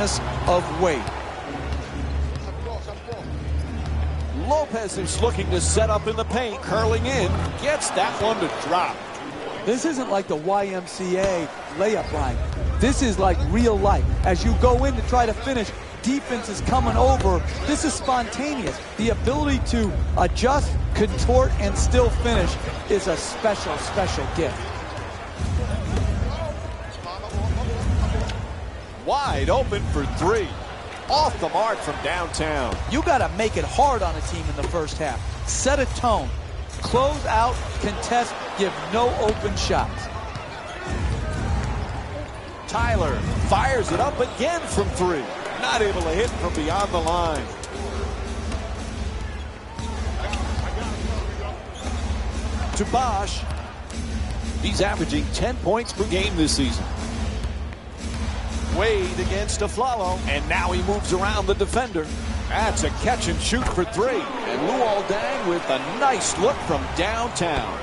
of weight. Lopez is looking to set up in the paint, curling in, gets that one to drop. This isn't like the YMCA layup line. This is like real life. As you go in to try to finish, defense is coming over. This is spontaneous. The ability to adjust, contort, and still finish is a special, special gift. Wide open for three. Off the mark from downtown. You got to make it hard on a team in the first half. Set a tone. Close out, contest, give no open shots. Tyler fires it up again from three. Not able to hit from beyond the line. To Bosch. He's averaging 10 points per game this season. Wade against Aflalo, and now he moves around the defender. That's a catch and shoot for three. And Luol Deng with a nice look from downtown.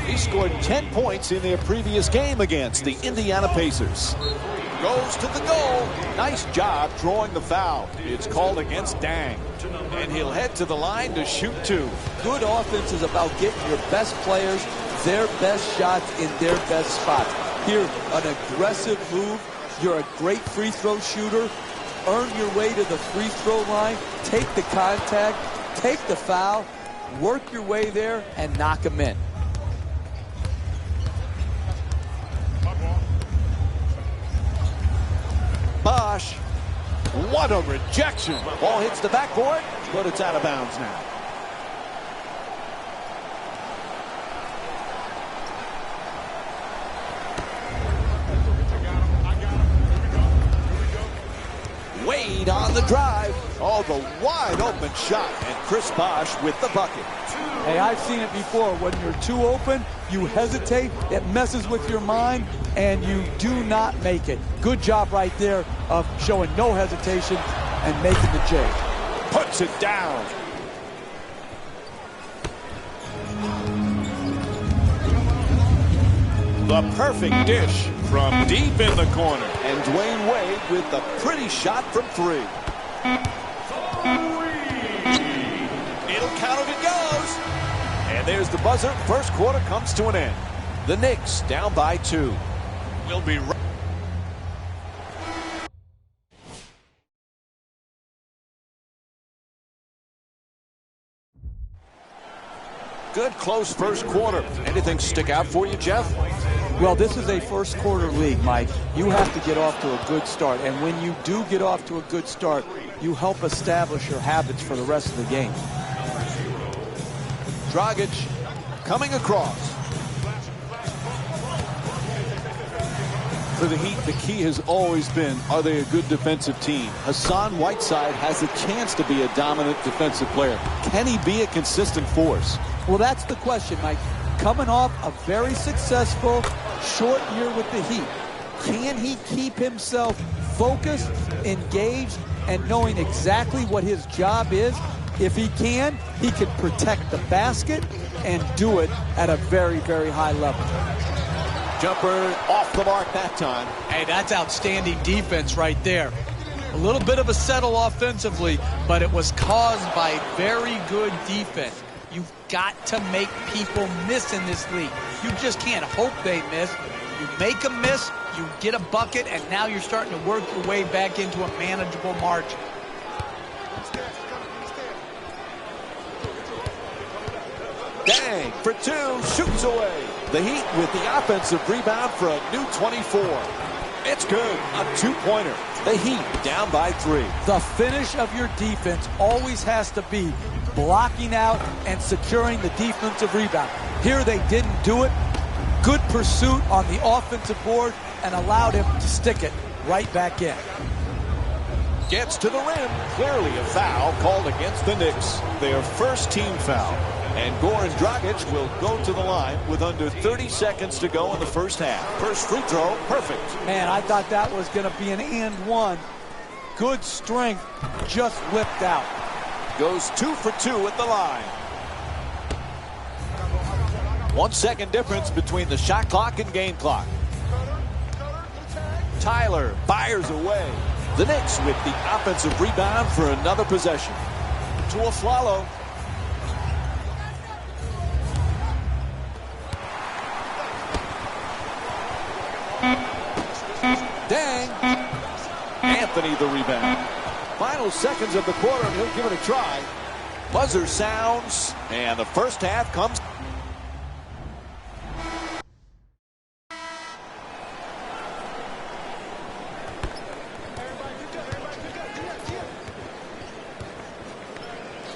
He scored 10 points in their previous game against the Indiana Pacers. Goes to the goal. Nice job drawing the foul. It's called against Deng. And he'll head to the line to shoot two. Good offense is about getting your best players their best shots in their best spots. Here, an aggressive move. You're a great free throw shooter. Earn your way to the free throw line. Take the contact. Take the foul. Work your way there and knock them in. Bosch. What a rejection. Ball hits the backboard, but it's out of bounds now. Wade on the drive. Oh, the wide open shot. And Chris Bosch with the bucket. Hey, I've seen it before. When you're too open, you hesitate. It messes with your mind, and you do not make it. Good job right there of showing no hesitation and making the J. Puts it down. The perfect dish from deep in the corner. And Dwayne Wade with the pretty shot from three. It'll count if it goes. And there's the buzzer. First quarter comes to an end. The Knicks down by 2. We'll be right. Good close first quarter. Anything stick out for you, Jeff? Well, this is a first quarter league, Mike. You have to get off to a good start. And when you do get off to a good start, you help establish your habits for the rest of the game. Dragic coming across. For the Heat, the key has always been, are they a good defensive team? Hassan Whiteside has a chance to be a dominant defensive player. Can he be a consistent force? Well, that's the question, Mike. Coming off a very successful short year with the Heat, can he keep himself focused, engaged, and knowing exactly what his job is? If he can protect the basket and do it at a very, very high level. Jumper off the mark that time. Hey, that's outstanding defense right there. A little bit of a settle offensively, but it was caused by very good defense. You've got to make people miss in this league. You just can't hope they miss. You make them miss, you get a bucket, and now you're starting to work your way back into a manageable margin. Deng for two, shoots away. The Heat with the offensive rebound for a new 24. It's good, a two-pointer. The Heat down by 3. The finish of your defense always has to be blocking out and securing the defensive rebound. Here they didn't do it. Good pursuit on the offensive board and allowed him to stick it right back in. Gets to the rim. Clearly a foul called against the Knicks. Their first team foul. And Goran Dragic will go to the line with under 30 seconds to go in the first half. First free throw, perfect. Man, I thought that was going to be an and one. Good strength, just whipped out. Goes 2 for 2 at the line. 1 second difference between the shot clock and game clock. Tyler fires away. The Knicks with the offensive rebound for another possession. To Afflalo. Dang. Anthony the rebound. Final seconds of the quarter, and he'll give it a try. Buzzer sounds, and the first half comes.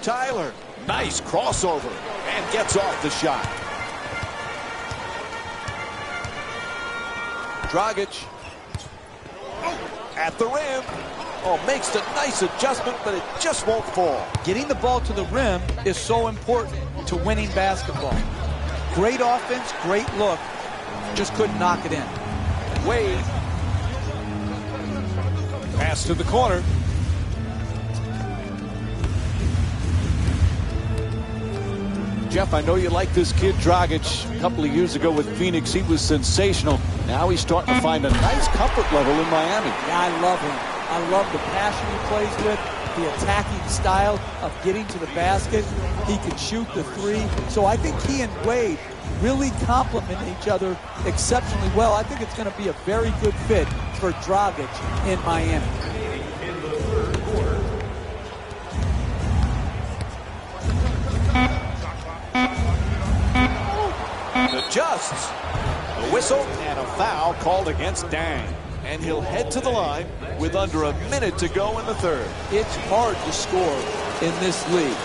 Tyler, nice crossover, and gets off the shot. Dragic at the rim. Oh, makes a nice adjustment, but it just won't fall. Getting the ball to the rim is so important to winning basketball. Great offense, great look. Just couldn't knock it in. Wade. Pass to the corner. Jeff, I know you like this kid Dragic. A couple of years ago with Phoenix, he was sensational. Now he's starting to find a nice comfort level in Miami. Yeah, I love him. I love the passion he plays with, the attacking style of getting to the basket. He can shoot the three. So I think he and Wade really complement each other exceptionally well. I think it's going to be a very good fit for Dragic in Miami. Adjusts. A whistle and a foul called against Dang. And he'll head to the line with under a minute to go in the third. It's hard to score in this league,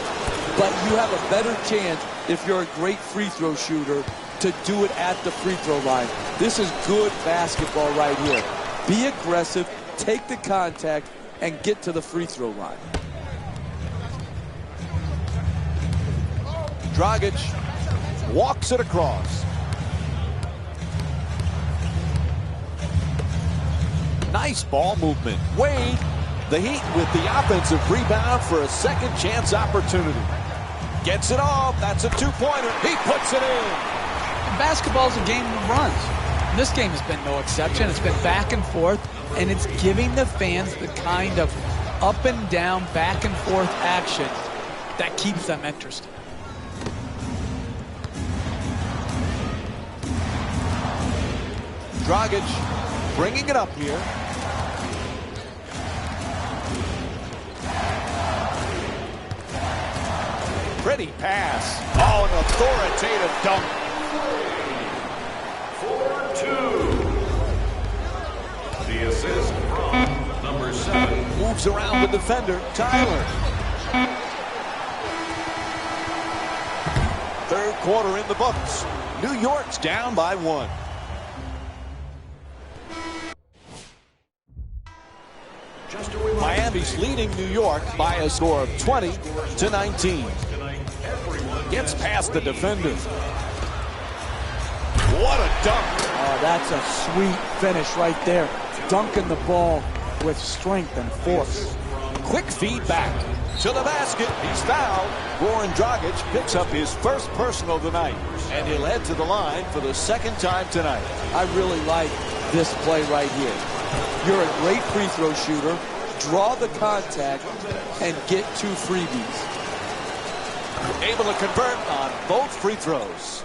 but you have a better chance if you're a great free throw shooter to do it at the free throw line. This is good basketball right here. Be aggressive, take the contact, and get to the free throw line. Dragic walks it across. Nice ball movement. Wade, the Heat with the offensive rebound for a second chance opportunity. Gets it off. That's a two-pointer. He puts it in. Basketball's a game of runs. This game has been no exception. It's been back and forth, and it's giving the fans the kind of up and down, back and forth action that keeps them interested. Dragic bringing it up here. Pretty pass. Oh, an authoritative dunk. 4-2. The assist from number 7. Moves around the defender, Tyler. Third quarter in the books. New York's down by 1. Miami's leading New York by a score of 20-19. Gets past the defender. What a dunk. Oh, that's a sweet finish right there. Dunking the ball with strength and force. Quick feedback to the basket. He's fouled. Goran Dragic picks up his first personal tonight, and he'll head to the line for the second time tonight. I really like this play right here. You're a great free throw shooter. Draw the contact and get 2 freebies. Able to convert on both free throws.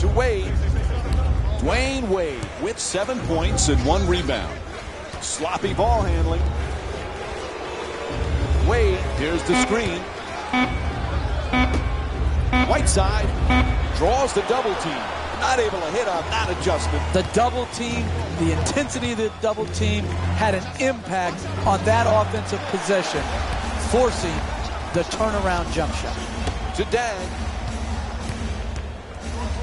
To Wade. Dwayne Wade with 7 points and 1 rebound. Sloppy ball handling. Wade, here's the screen. Whiteside draws the double team. Not able to hit on that adjustment. The double team, the intensity of the double team had an impact on that offensive possession, forcing the turnaround jump shot. To Dang.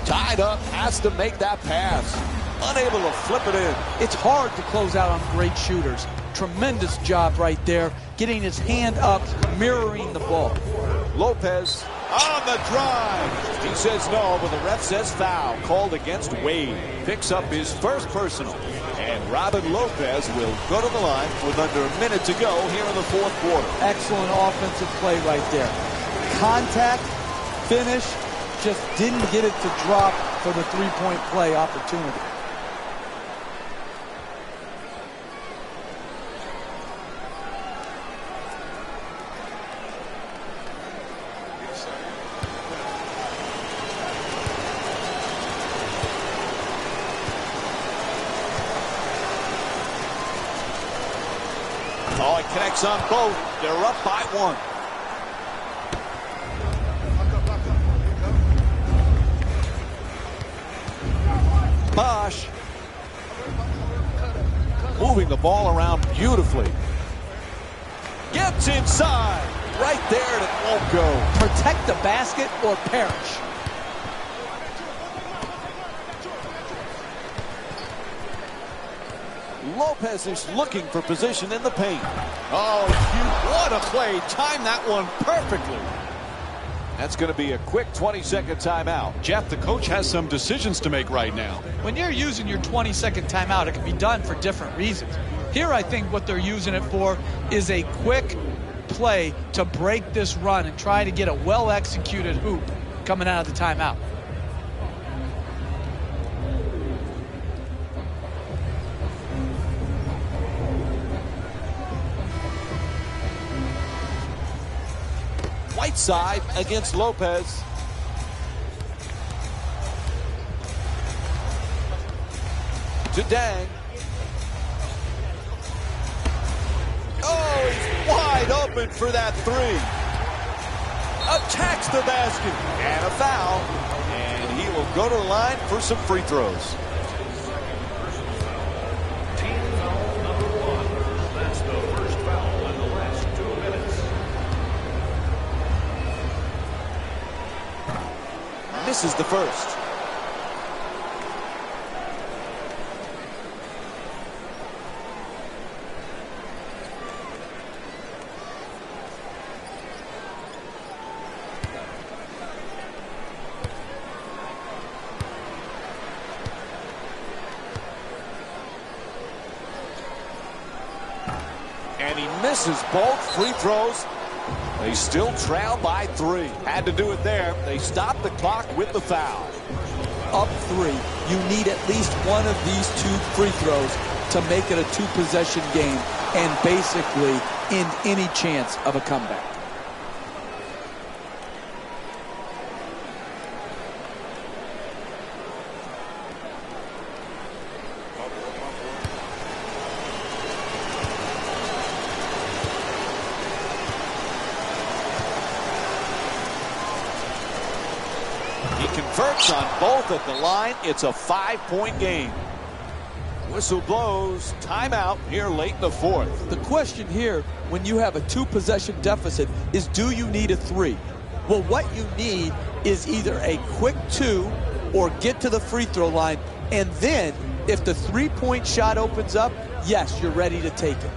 Tied up, has to make that pass. Unable to flip it in. It's hard to close out on great shooters. Tremendous job right there, getting his hand up, mirroring the ball. Lopez on the drive. He says no, but the ref says foul. Called against Wade. Picks up his first personal. And Robin Lopez will go to the line with under a minute to go here in the fourth quarter. Excellent offensive play right there. Contact, finish, just didn't get it to drop for the three-point play opportunity. Oh, it connects on both. They're up by one. Bosh moving the ball around beautifully. Gets inside. Right there, and it won't go. Protect the basket or perish. Lopez is looking for position in the paint. Oh, what a play. Timed that one perfectly. That's going to be a quick 20-second timeout. Jeff, the coach has some decisions to make right now. When you're using your 20-second timeout, it can be done for different reasons. Here, I think what they're using it for is a quick play to break this run and try to get a well-executed hoop coming out of the timeout. Whiteside against Lopez. To Dang. Oh, he's wide open for that three. Attacks the basket. And a foul. And he will go to the line for some free throws. Team foul number 1. That's the first foul in the last 2 minutes. Misses the first. And he misses both free throws. They still trail by 3. Had to do it there. They stopped the clock with the foul. Up 3, you need at least one of these 2 free throws to make it a 2-possession game and basically end any chance of a comeback. He converts on both at the line. It's a 5-point game. Whistle blows. Timeout here late in the fourth. The question here, when you have a 2-possession deficit, is do you need a 3? Well, what you need is either a quick 2 or get to the free throw line, and then if the 3-point shot opens up, yes, you're ready to take it.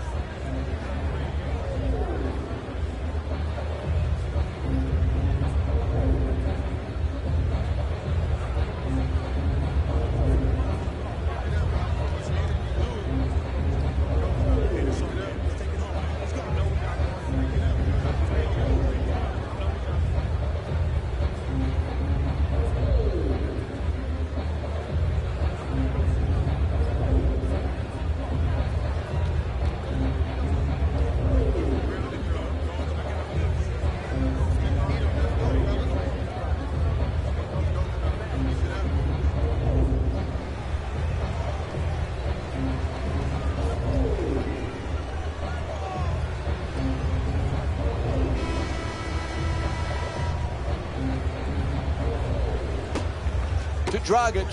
To Dragic.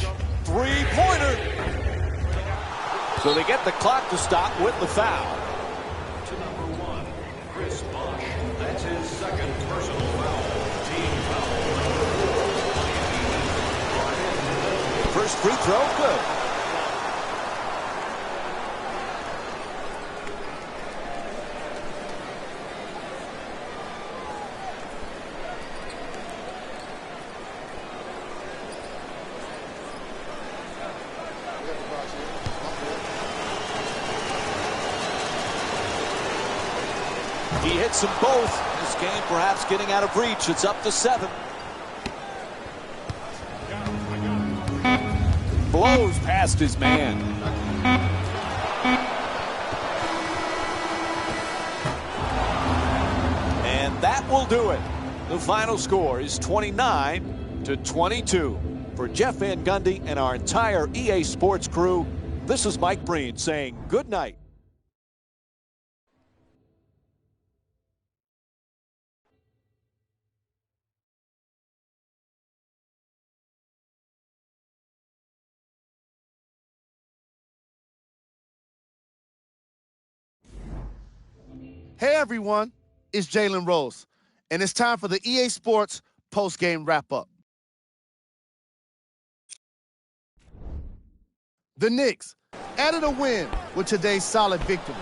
3-pointer. So they get the clock to stop with the foul. To number 1, Chris Bosh. That's his second personal foul. Team foul number 4. First free throw, good. hits them both. This game perhaps getting out of reach. It's up to 7. Blows past his man. And that will do it. The final score is 29-22. For Jeff Van Gundy and our entire EA Sports crew, this is Mike Breen saying good night. Hey everyone, it's Jalen Rose, and it's time for the EA Sports post-game wrap-up. The Knicks added a win with today's solid victory.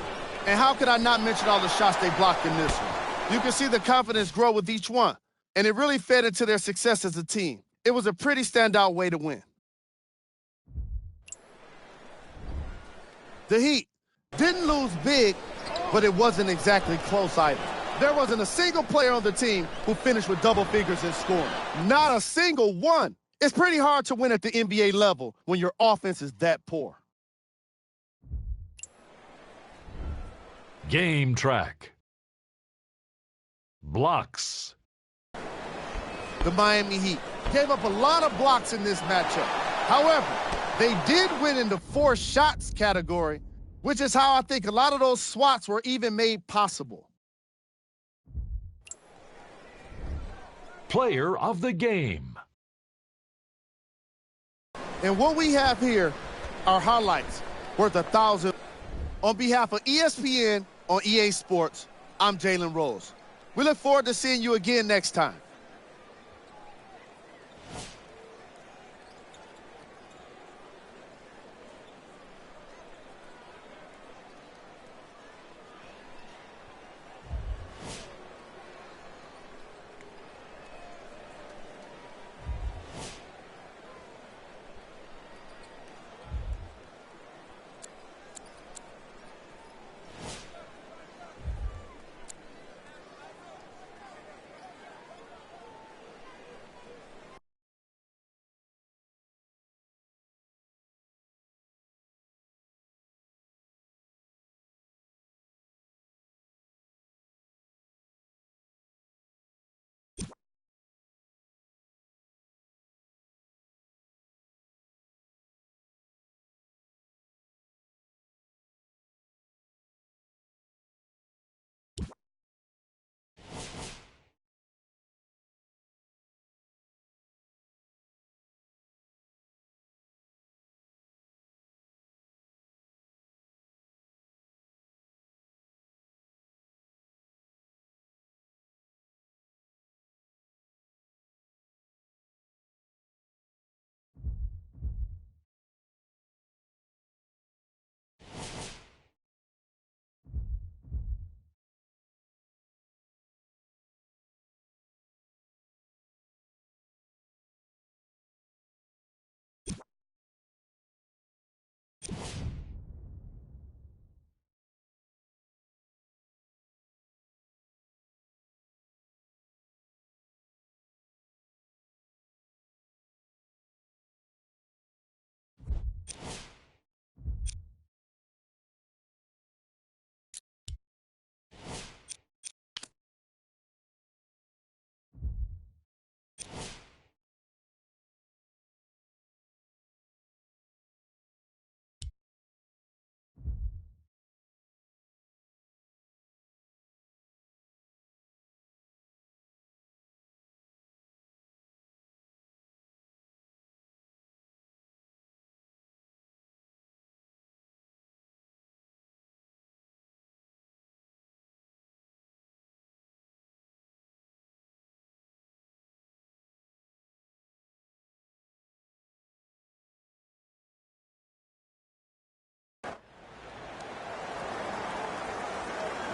And how could I not mention all the shots they blocked in this one? You can see the confidence grow with each one, and it really fed into their success as a team. It was a pretty standout way to win. The Heat didn't lose big, but it wasn't exactly close either. There wasn't a single player on the team who finished with double figures in scoring. Not a single one. It's pretty hard to win at the NBA level when your offense is that poor. Game track. Blocks. The Miami Heat gave up a lot of blocks in this matchup. However, they did win in the 4 shots category, which is how I think a lot of those swats were even made possible. Player of the game. And what we have here are highlights worth 1,000. On behalf of ESPN on EA Sports, I'm Jalen Rose. We look forward to seeing you again next time.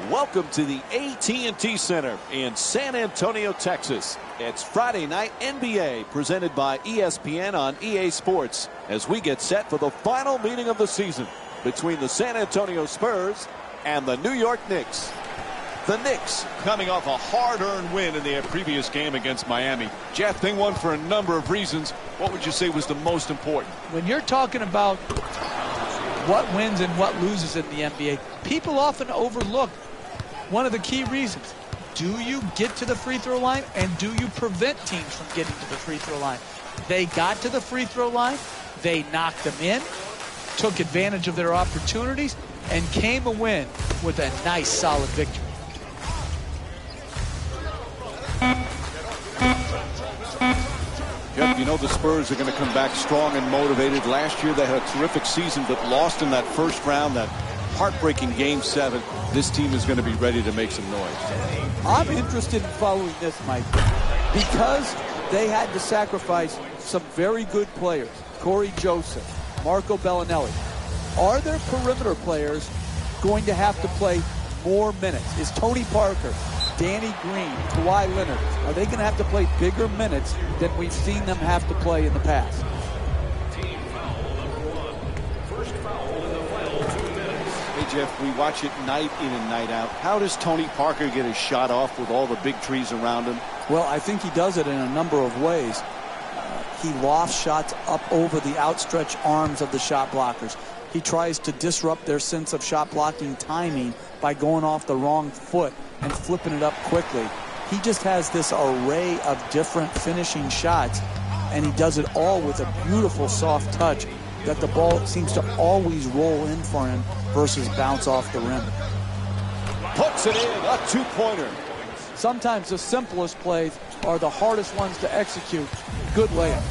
Welcome to the AT&T Center in San Antonio, Texas. It's Friday night NBA presented by ESPN on EA Sports as we get set for the final meeting of the season between the San Antonio Spurs and the New York Knicks. The Knicks coming off a hard-earned win in their previous game against Miami. Jeff, they won for a number of reasons. What would you say was the most important? When you're talking about what wins and what loses in the NBA, people often overlook one of the key reasons. Do you get to the free throw line, and do you prevent teams from getting to the free throw line? They got to the free throw line, they knocked them in, took advantage of their opportunities, and came a win with a nice, solid victory. Jeff, you know the Spurs are going to come back strong and motivated. Last year they had a terrific season, but lost in that first round, that heartbreaking Game 7. This team is going to be ready to make some noise. I'm interested in following this, Mike, because they had to sacrifice some very good players. Corey Joseph, Marco Bellinelli. Are their perimeter players going to have to play more minutes? Is Tony Parker, Danny Green, Kawhi Leonard, are they going to have to play bigger minutes than we've seen them have to play in the past? Team foul number 1. First foul in the final 2 minutes. Hey, Jeff, we watch it night in and night out. How does Tony Parker get his shot off with all the big trees around him? Well, I think he does it in a number of ways. He lofts shots up over the outstretched arms of the shot blockers. He tries to disrupt their sense of shot blocking timing by going off the wrong foot and flipping it up quickly. He just has this array of different finishing shots, and he does it all with a beautiful soft touch that the ball seems to always roll in for him versus bounce off the rim. Puts it in, a two-pointer. Sometimes the simplest plays are the hardest ones to execute. Good layup.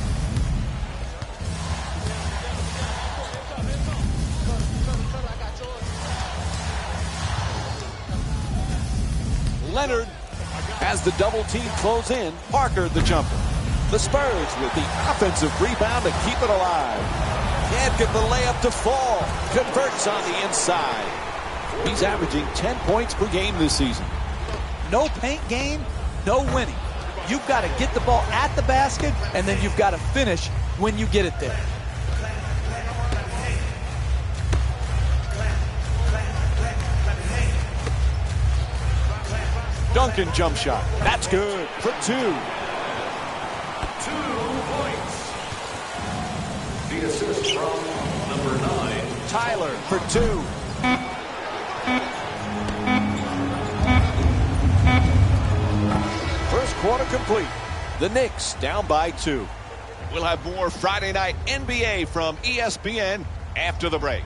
Leonard has the double team close in. Parker the jumper. The Spurs with the offensive rebound to keep it alive. Can't get the layup to fall. Converts on the inside. He's averaging 10 points per game this season. No paint game, no winning. You've got to get the ball at the basket, and then you've got to finish when you get it there. Duncan jump shot. That's good for 2. 2 points. The assist from number 9. Tyler for 2. First quarter complete. The Knicks down by 2. We'll have more Friday Night NBA from ESPN after the break.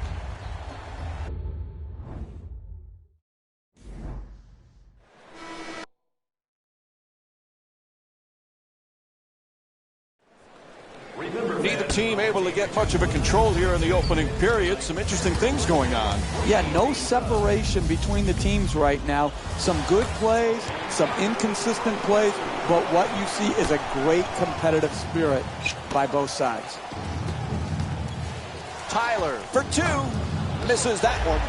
Neither team able to get much of a control here in the opening period. Some interesting things going on. Yeah, no separation between the teams right now. Some good plays, some inconsistent plays, but what you see is a great competitive spirit by both sides. Tyler for 2. Misses that one.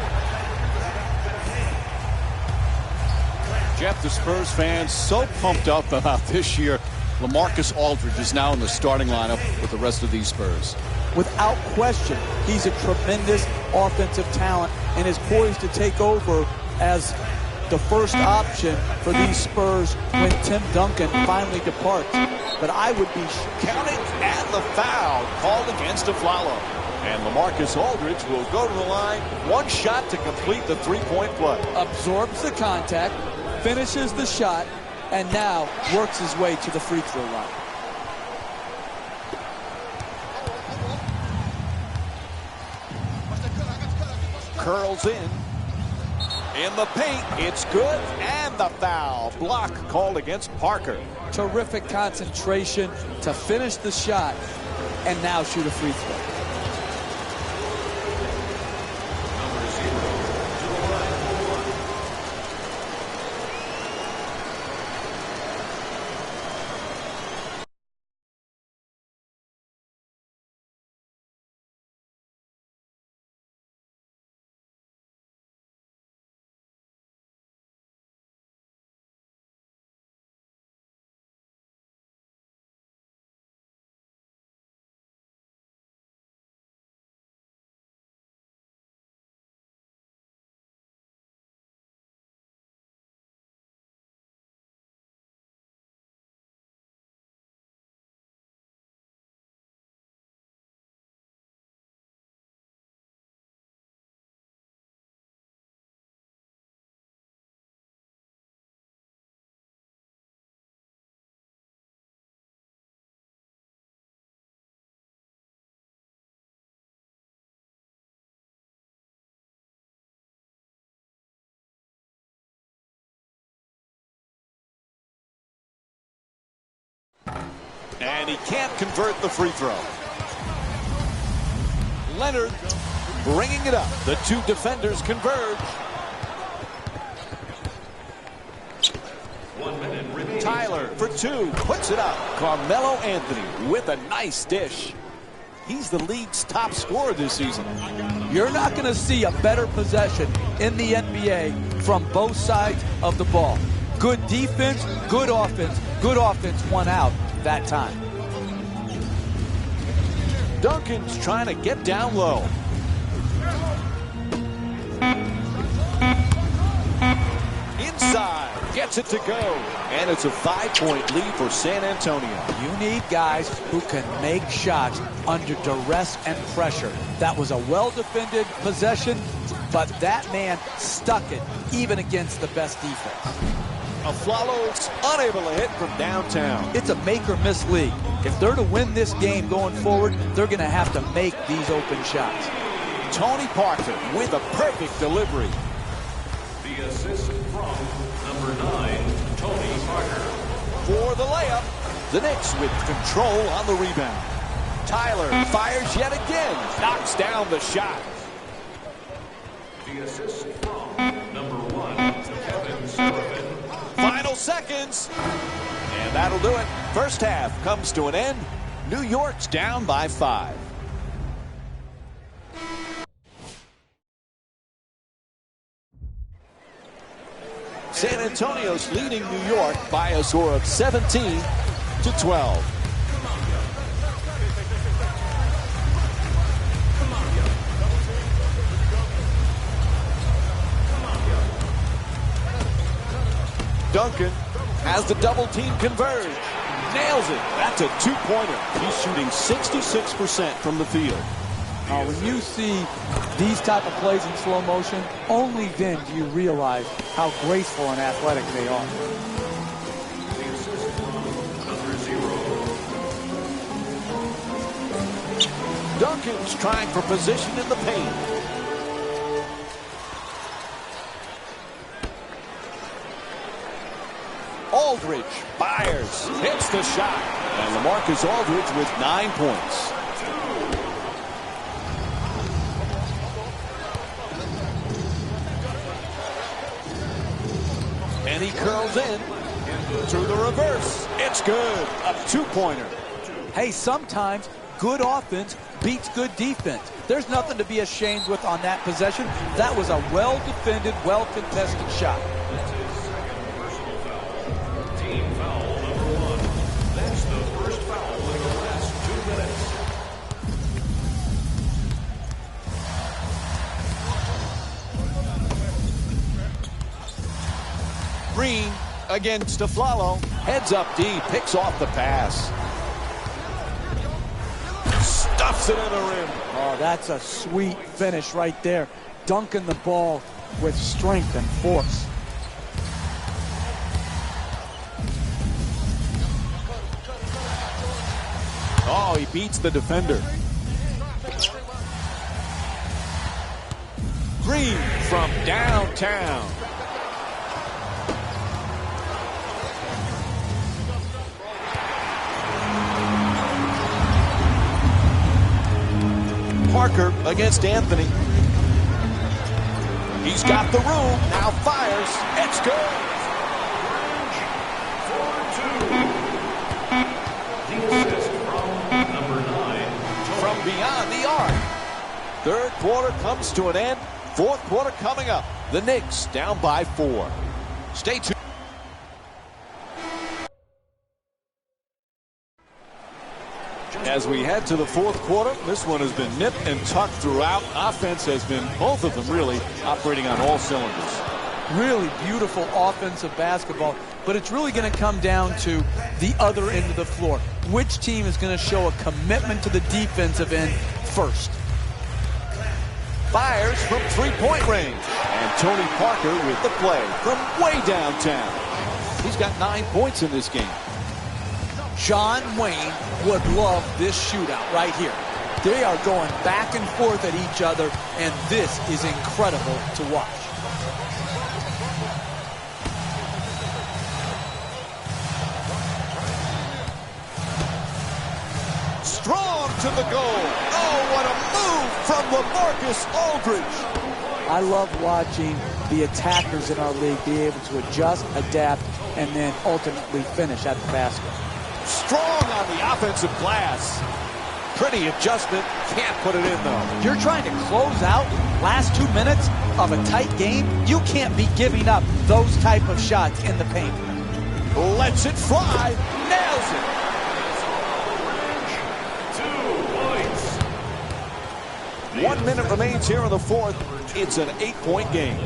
Jeff, the Spurs fans so pumped up about this year. LaMarcus Aldridge is now in the starting lineup with the rest of these Spurs. Without question, he's a tremendous offensive talent and is poised to take over as the first option for these Spurs when Tim Duncan finally departs. But I would be Counting and the foul called against Afflalo. And LaMarcus Aldridge will go to the line. One shot to complete the three-point play. absorbs the contact, finishes the shot, and now works his way to the free throw line. Curls in. In the paint, it's good, and the foul. Block called against Parker. Terrific concentration to finish the shot and now shoot a free throw. And he can't convert the free throw. Leonard bringing it up. The two defenders converge. 1 minute remaining. Tyler for two, puts it up. Carmelo Anthony with a nice dish. He's the league's top scorer this season. You're not going to see a better possession in the NBA from both sides of the ball. Good defense, good offense. Good offense won out that time. Duncan's trying to get down low. Inside, gets it to go. And it's a 5-point lead for San Antonio. You need guys who can make shots under duress and pressure. That was a well-defended possession, but that man stuck it even against the best defense. Afflalo's unable to hit from downtown. It's a make-or-miss league. If they're to win this game going forward, they're going to have to make these open shots. Tony Parker with a perfect delivery. The assist from number 9, Tony Parker. For the layup, the Knicks with control on the rebound. Tyler fires yet again, knocks down the shot. The assist from number 1, Kevin Sullivan. Final seconds, and that'll do it. First half comes to an end. New York's down by 5. San Antonio's leading New York by a score of 17-12. Duncan has the double team converge. Nails it. That's a two-pointer. He's shooting 66% from the field. When you see these type of plays in slow motion, only then do you realize how graceful and athletic they are. The assist from number 0. Duncan's trying for position in the paint. Aldridge fires, hits the shot. And LaMarcus Aldridge with 9 points. And he curls in to the reverse. It's good. A two-pointer. Hey, sometimes good offense beats good defense. There's nothing to be ashamed with on that possession. That was a well-defended, well-contested shot. That's his second personal foul. Team foul number 1. That's the first foul in the last 2 minutes. Green against Afflalo. Heads up D, picks off the pass. Stuffs it in the rim. Oh, that's a sweet finish right there. Dunking the ball with strength and force. Oh, he beats the defender. Green from downtown. Parker against Anthony. He's got the room, now fires. It's good. The assist from number 9. From beyond the arc. Third quarter comes to an end. Fourth quarter coming up. The Knicks down by 4. Stay tuned. As we head to the fourth quarter, this one has been nipped and tucked throughout. Offense has been, both of them really, operating on all cylinders. Really beautiful offensive basketball, but it's really going to come down to the other end of the floor. Which team is going to show a commitment to the defensive end first? Fires from three-point range. And Tony Parker with the play from way downtown. He's got 9 points in this game. John Wayne would love this shootout right here. They are going back and forth at each other, and this is incredible to watch. Strong to the goal. Oh, what a move from LaMarcus Aldridge. I love watching the attackers in our league be able to adjust, adapt, and then ultimately finish at the basket. Strong on the offensive glass. Pretty adjustment. Can't put it in, though. You're trying to close out last 2 minutes of a tight game. You can't be giving up those type of shots in the paint. Lets it fly. Nails it. 2 points. 1 minute remains here in the fourth. It's an 8-point game.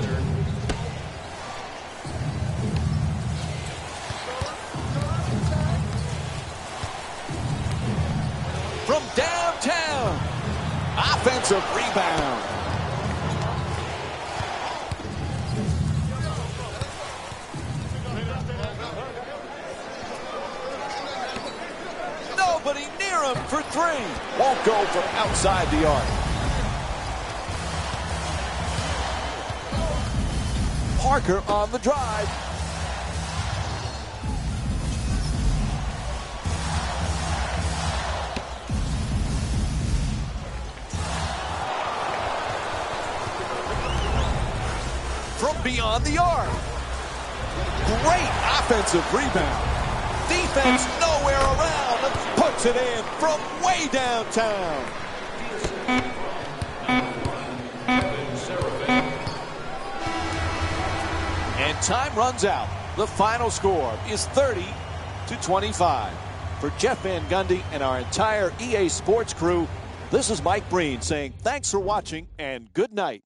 From downtown. Offensive rebound. Nobody near him for three. Won't go from outside the arc. Parker on the drive. From beyond the arc. Great offensive rebound. Defense nowhere around. Puts it in from way downtown. And time runs out. The final score is 30-25. For Jeff Van Gundy and our entire EA Sports crew, this is Mike Breen saying thanks for watching and good night.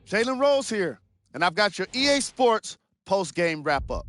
Jalen Rose here, and I've got your EA Sports post-game wrap-up.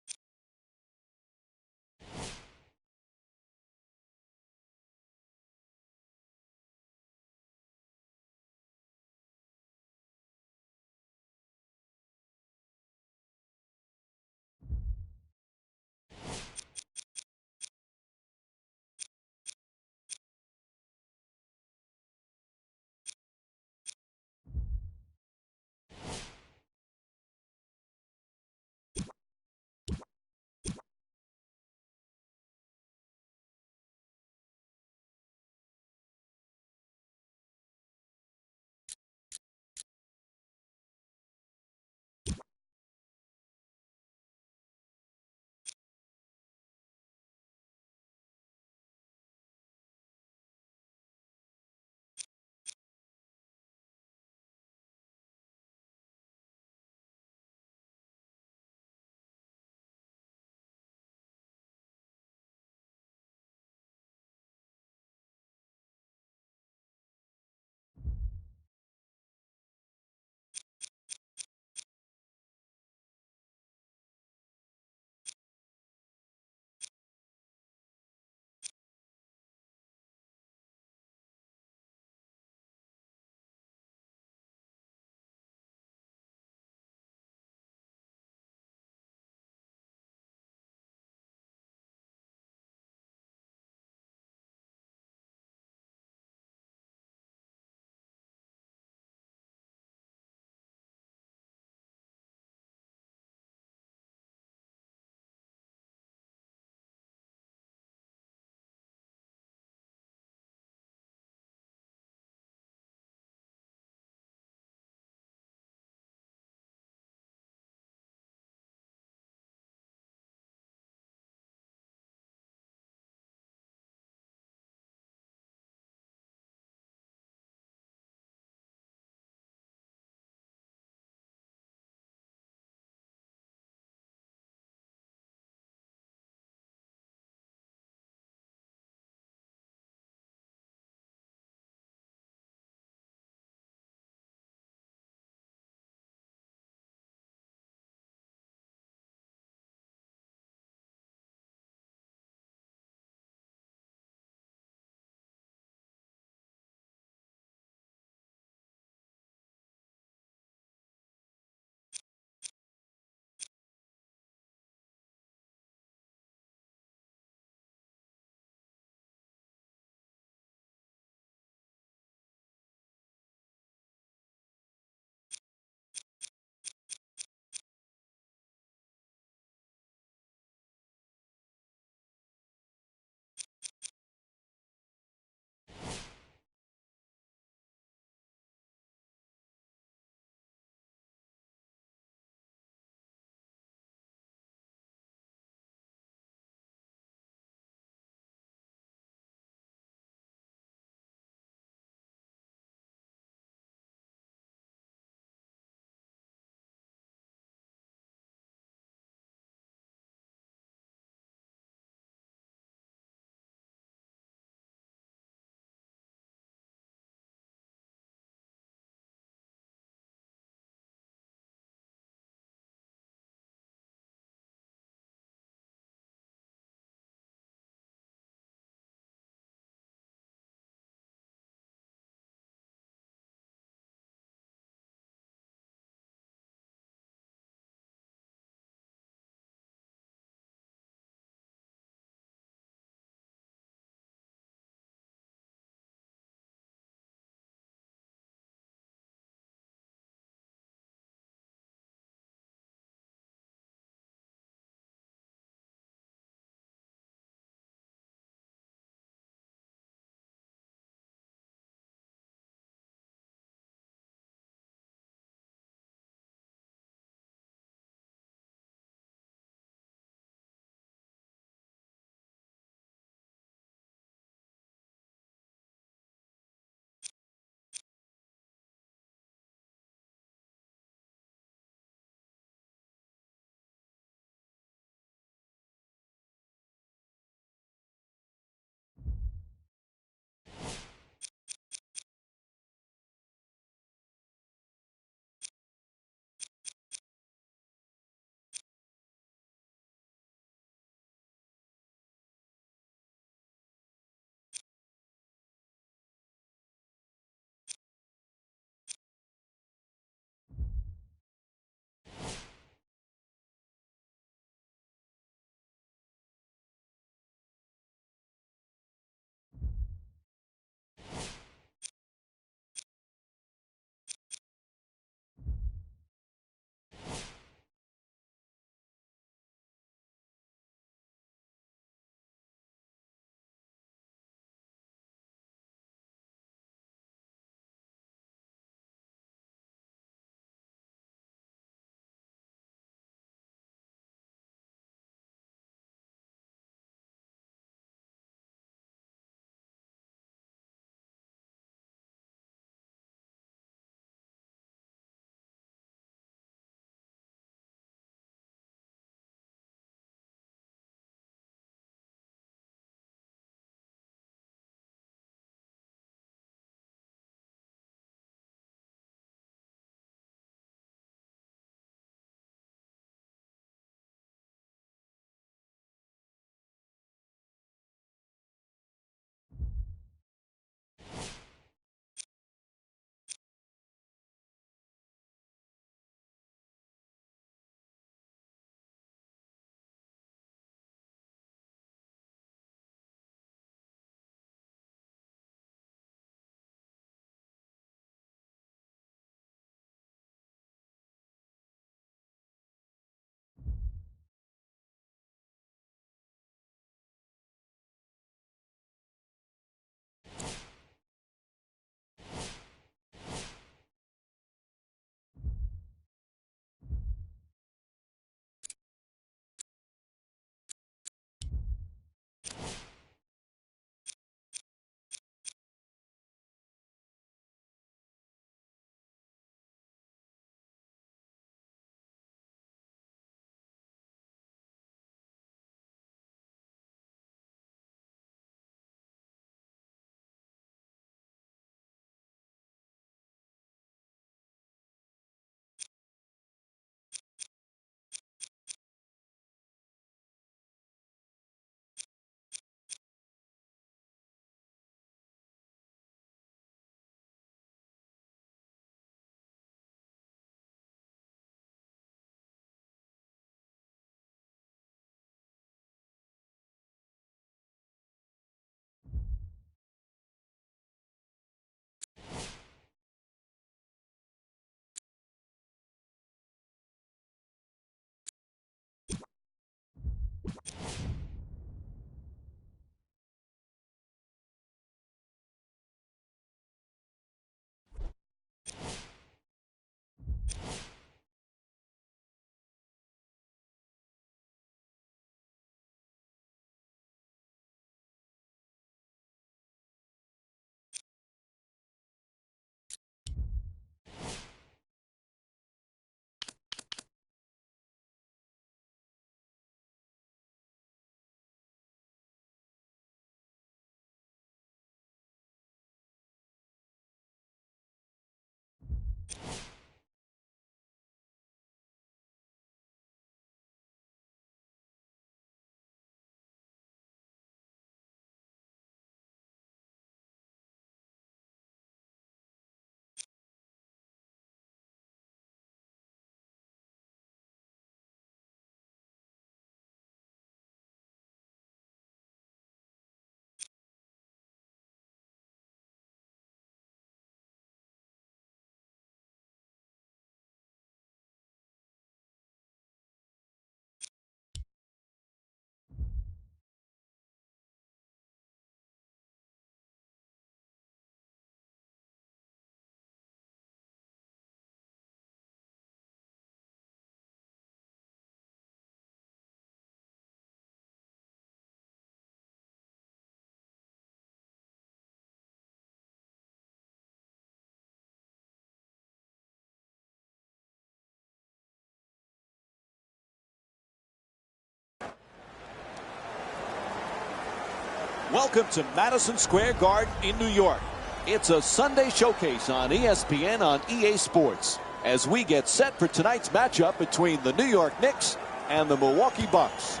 Welcome to Madison Square Garden in New York. It's a Sunday showcase on ESPN on EA Sports as we get set for tonight's matchup between the New York Knicks and the Milwaukee Bucks.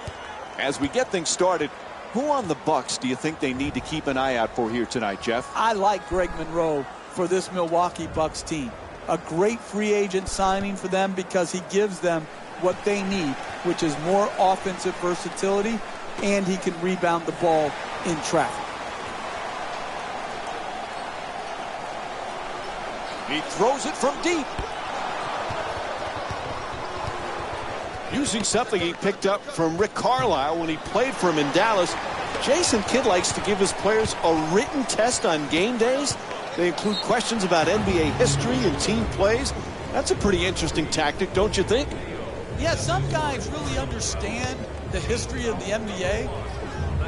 As we get things started, who on the Bucks do you think they need to keep an eye out for here tonight, Jeff? I like Greg Monroe for this Milwaukee Bucks team. A great free agent signing for them because he gives them what they need, which is more offensive versatility, and he can rebound the ball in traffic. He throws it from deep. Using something he picked up from Rick Carlisle when he played for him in Dallas, Jason Kidd likes to give his players a written test on game days. They include questions about NBA history and team plays. That's a pretty interesting tactic, don't you think? Yeah, some guys really understand the history of the NBA,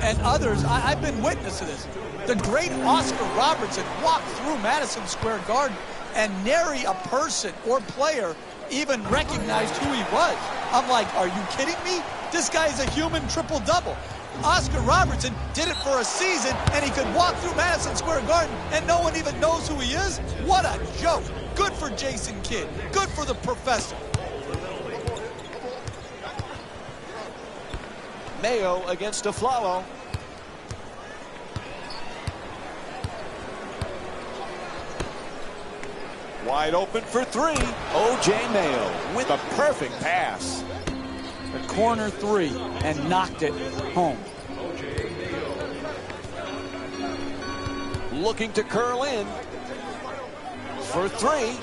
and others, I've been witness to this. The great Oscar Robertson walked through Madison Square Garden, and nary a person or player even recognized who he was. I'm like, are you kidding me? This guy is a human triple-double. Oscar Robertson did it for a season, and he could walk through Madison Square Garden, and no one even knows who he is? What a joke. Good for Jason Kidd. Good for the professor. Mayo against Afflalo. Wide open for three. O.J. Mayo with a perfect pass. The corner three and knocked it home. Looking to curl in for three.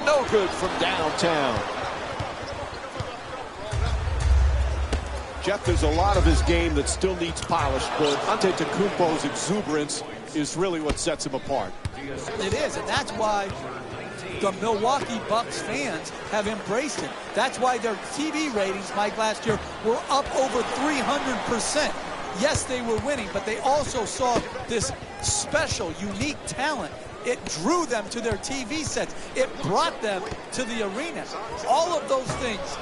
No good from downtown. Jeff, there's a lot of his game that still needs polish, but Antetokounmpo's exuberance is really what sets him apart. It is, and that's why the Milwaukee Bucks fans have embraced him. That's why their TV ratings, Mike, last year were up over 300%. Yes, they were winning, but they also saw this special, unique talent. It drew them to their TV sets. It brought them to the arena. All of those things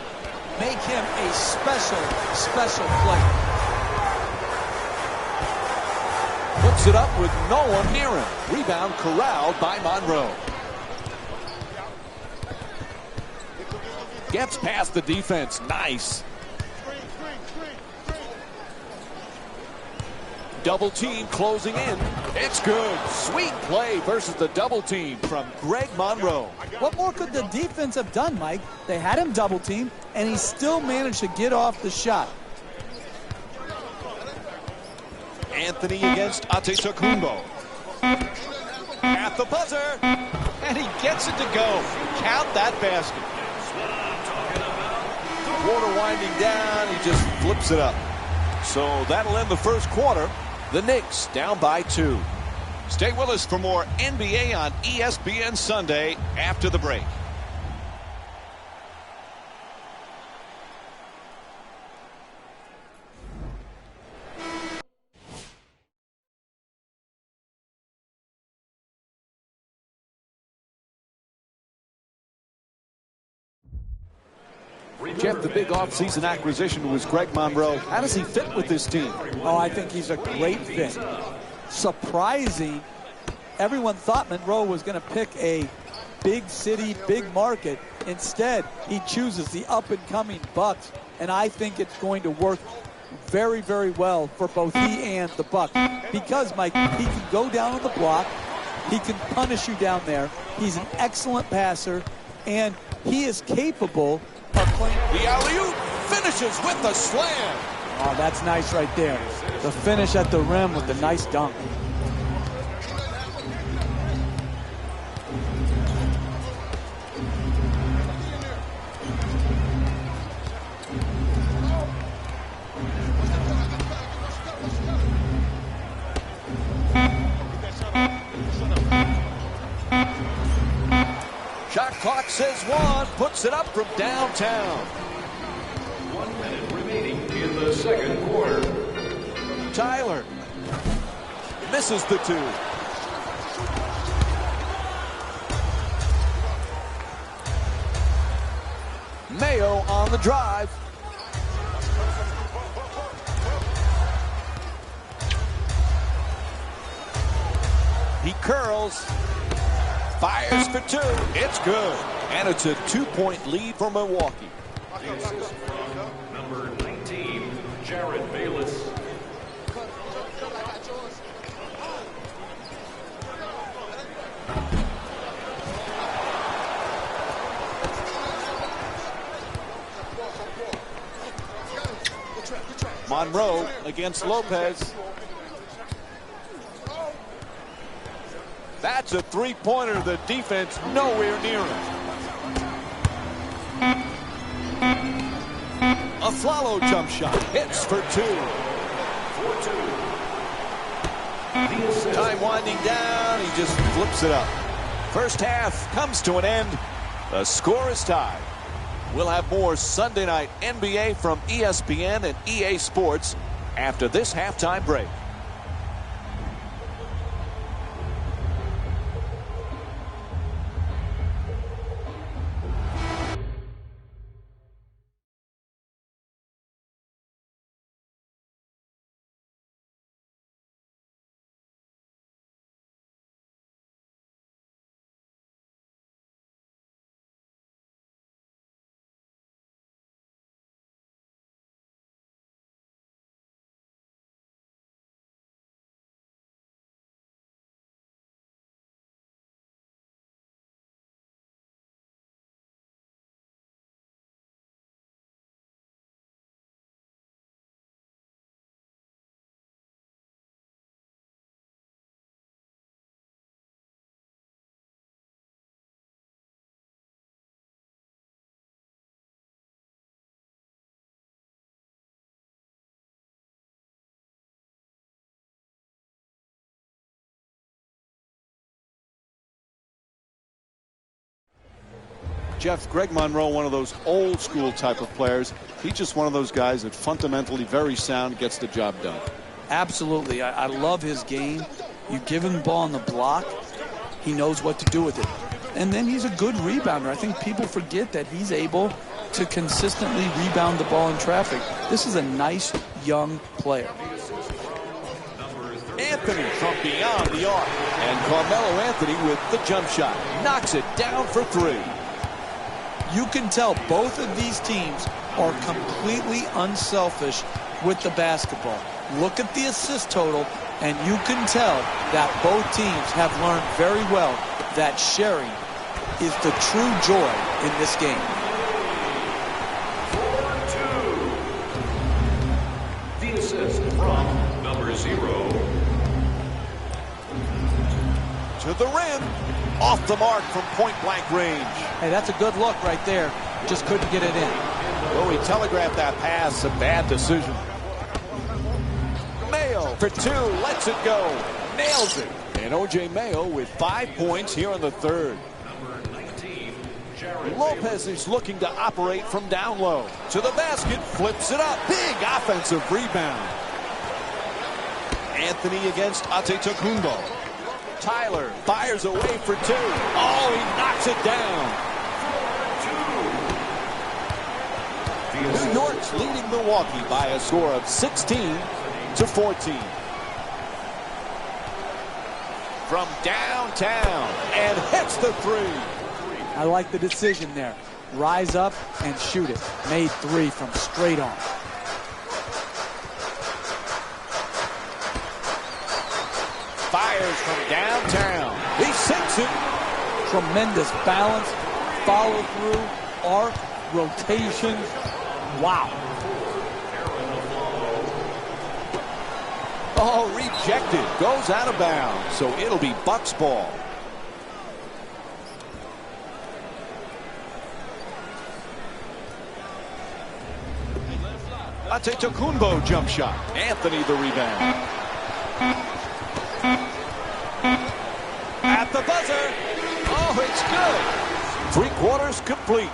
make him a special, special player. Puts it up with no one near him. Rebound corralled by Monroe. Gets past the defense. Nice. Double team closing in. It's good. Sweet play versus the double team from Greg Monroe. What more could the defense have done, Mike? They had him double team, and he still managed to get off the shot. Anthony against Antetokounmpo. At the buzzer. And he gets it to go. Count that basket. quarter winding down. He just flips it up. So that'll end the first quarter. The Knicks down by 2. Stay with us for more NBA on ESPN Sunday after the break. Jeff, the big offseason acquisition was Greg Monroe. How does he fit with this team? Oh, I think he's a great fit. Surprising. Everyone thought Monroe was going to pick a big city, big market. Instead, he chooses the up-and-coming Bucks, and I think it's going to work very, very well for both he and the Bucks. Because, Mike, he can go down on the block. He can punish you down there. He's an excellent passer, and he is capable of playing. The alley-oop finishes with the slam. Oh, that's nice right there. The finish at the rim with the nice dunk. Shot clock says one, puts it up from downtown. 1 minute remaining in the second quarter. Tyler misses the 2. Mayo on the drive. He curls. Fires for 2. It's good. And it's a 2-point lead for Milwaukee. The assist from number 19, Jared Bayless. Monroe against Lopez. That's a three-pointer. The defense nowhere near it. A Flalo jump shot. Hits for 2. Time winding down. He just flips it up. First half comes to an end. The score is tied. We'll have more Sunday night NBA from ESPN and EA Sports after this halftime break. Jeff, Greg Monroe, one of those old school type of players. He's just one of those guys that fundamentally very sound, gets the job done. Absolutely. I love his game. You give him the ball on the block, he knows what to do with it. And then he's a good rebounder. I think people forget that he's able to consistently rebound the ball in traffic. This is a nice young player. Anthony from beyond the arc. And Carmelo Anthony with the jump shot. Knocks it down for 3. You can tell both of these teams are completely unselfish with the basketball. Look at the assist total, and you can tell that both teams have learned very well that sharing is the true joy in this game. 4-2. The assist from number 0. To the rim. Off the mark from point-blank range. Hey, that's a good look right there. Just couldn't get it in. In Well, he telegraphed that pass. A bad decision. Mayo for two. Lets it go. Nails it. And O.J. Mayo with 5 points here in the third. Lopez is looking to operate from down low. To the basket. Flips it up. Big offensive rebound. Anthony against Antetokounmpo. Tyler fires away for two. Oh, he knocks it down. New York's leading Milwaukee by a score of 16-14. From downtown and hits the three. I like the decision there. Rise up and shoot it. Made three from straight on. Fires from downtown. He sinks it. Tremendous balance, follow through, arc, rotation. Wow. Oh, rejected. Goes out of bounds. So it'll be Bucks ball. Antetokounmpo jump shot. Anthony the rebound. At the buzzer. Oh, it's good. 3/4 complete.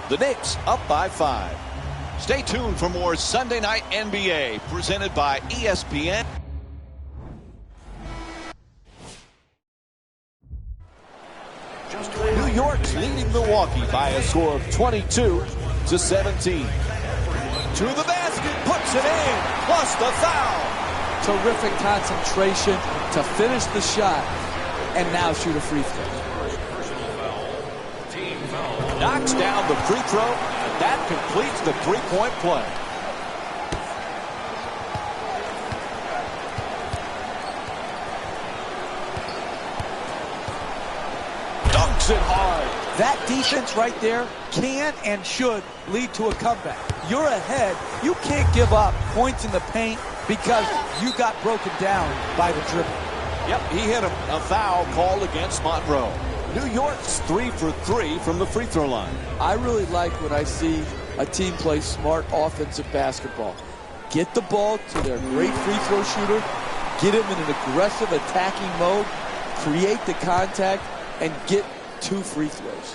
The Knicks up by 5. Stay tuned for more Sunday Night NBA presented by ESPN. New York's leading Milwaukee by a score of 22-17. To the basket, puts it in, plus the foul. Terrific concentration to finish the shot and now shoot a free throw. Knocks down the free throw, and that completes the three-point play. Dunks it hard. That defense right there can and should lead to a comeback. You're ahead. You can't give up points in the paint because you got broken down by the dribble. Yep, he hit a foul called against Monroe. New York's 3 for 3 from the free throw line. I really like when I see a team play smart offensive basketball. Get the ball to their great free throw shooter, get him in an aggressive attacking mode, create the contact, and get 2 free throws.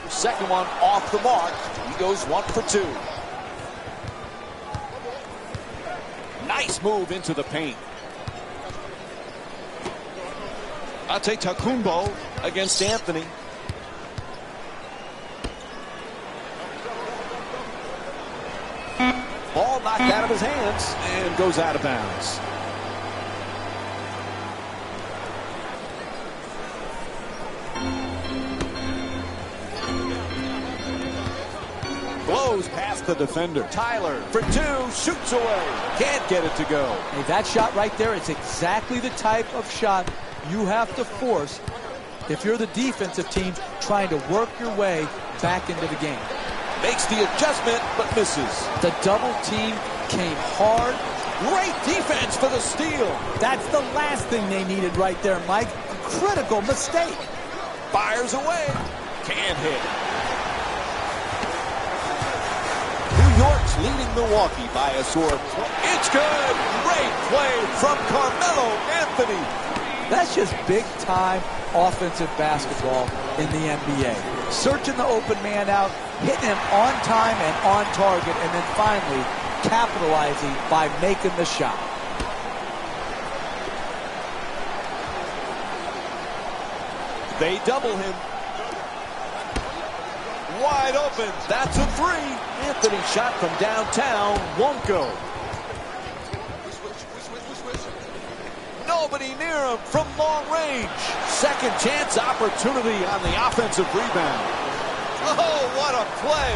Second one off the mark. He goes 1 for 2. Nice move into the paint. Antetokounmpo against Anthony. Ball knocked out of his hands and goes out of bounds. Blows past the defender. Tyler for 2, shoots away. Can't get it to go. Hey, that shot right there is exactly the type of shot you have to force if you're the defensive team trying to work your way back into the game. Makes the adjustment, but misses. The double team came hard. Great defense for the steal. That's the last thing they needed right there, Mike. A critical mistake. Fires away. Can't hit. New York's leading Milwaukee by a score of 20. It's good. Great play from Carmelo Anthony. That's just big-time offensive basketball in the NBA. Searching the open man out, hitting him on time and on target, and then finally capitalizing by making the shot. They double him. Wide open. That's a 3. Anthony shot from downtown. Won't go. Nobody near him from long range. Second chance opportunity on the offensive rebound. Oh, what a play.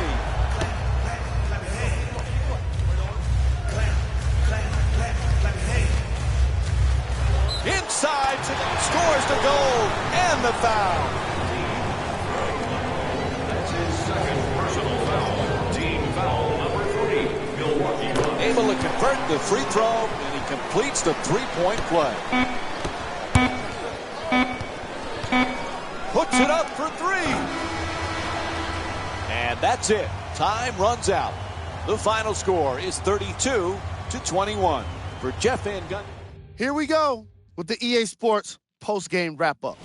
Inside, scores the goal and the foul. That's his second personal foul. Team foul number 3. Milwaukee Bucks. Able to convert the free throw, and he completes the three-point play. Puts it up for 3. And that's it. Time runs out. The final score is 32-21 for Jeff Van Gundy. Here we go with the EA Sports post-game wrap-up.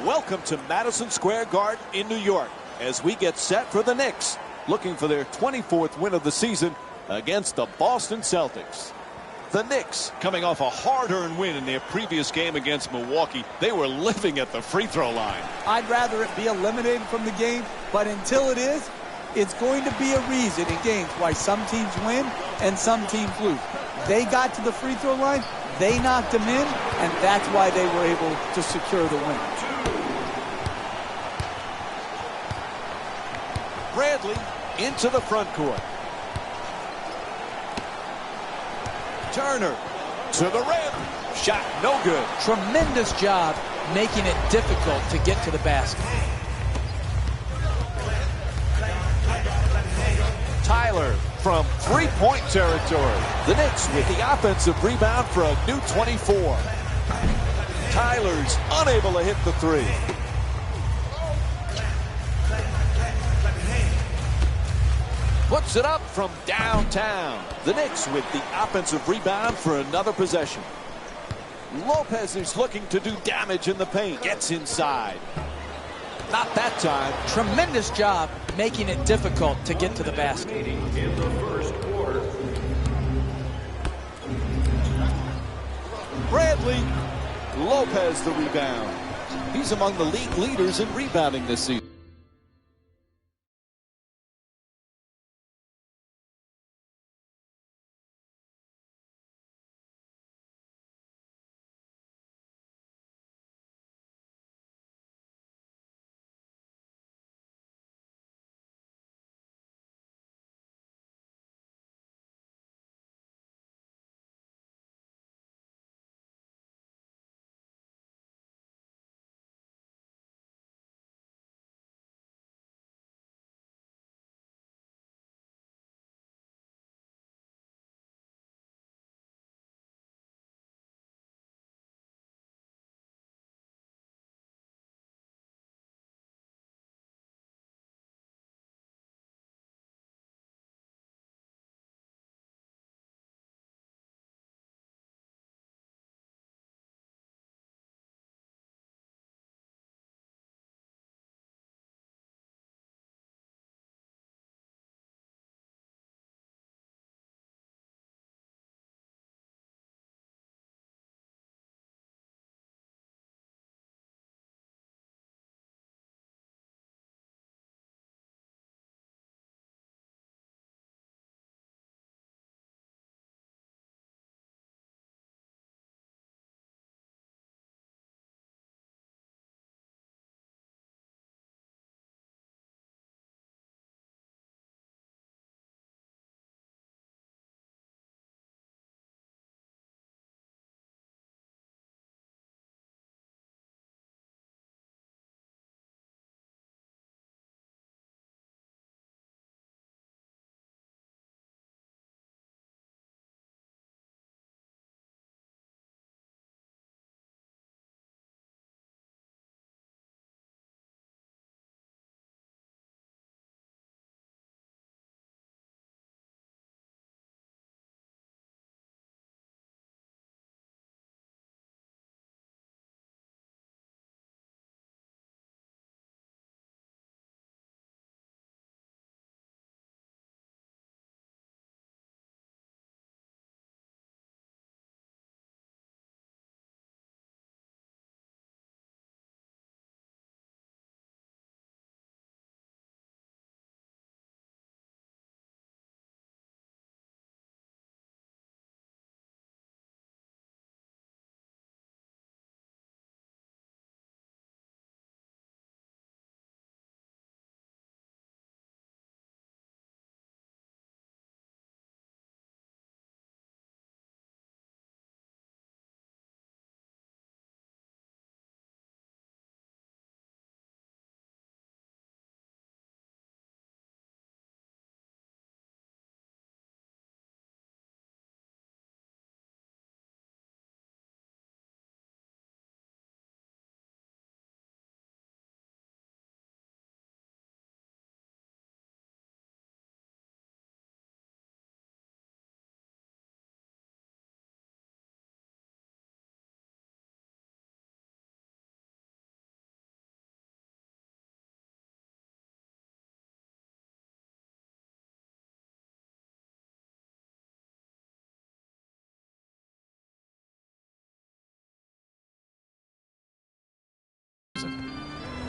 Welcome to Madison Square Garden in New York as we get set for the Knicks, looking for their 24th win of the season against the Boston Celtics. The Knicks, coming off a hard-earned win in their previous game against Milwaukee, they were living at the free throw line. I'd rather it be eliminated from the game, but until it is, it's going to be a reason in games why some teams win and some teams lose. They got to the free throw line, they knocked them in, and that's why they were able to secure the win. Bradley into the front court. Turner to the rim. Shot no good. Tremendous job making it difficult to get to the basket. Tyler from three-point territory. The Knicks with the offensive rebound for a new 24. Tyler's unable to hit the three. Puts it up from downtown. The Knicks with the offensive rebound for another possession. Lopez is looking to do damage in the paint. Gets inside. Not that time. Tremendous job making it difficult to get to the basket. In the first quarter. Bradley. Lopez the rebound. He's among the league leaders in rebounding this season.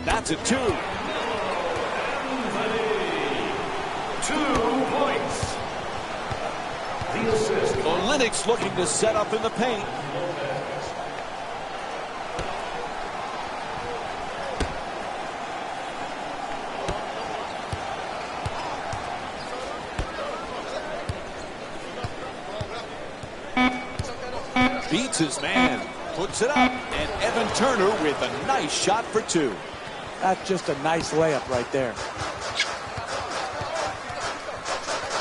That's a 2. 2 points. The assist. Olynyk looking to set up in the paint. Beats his man, puts it up, and Evan Turner with a nice shot for 2. That's just a nice layup right there.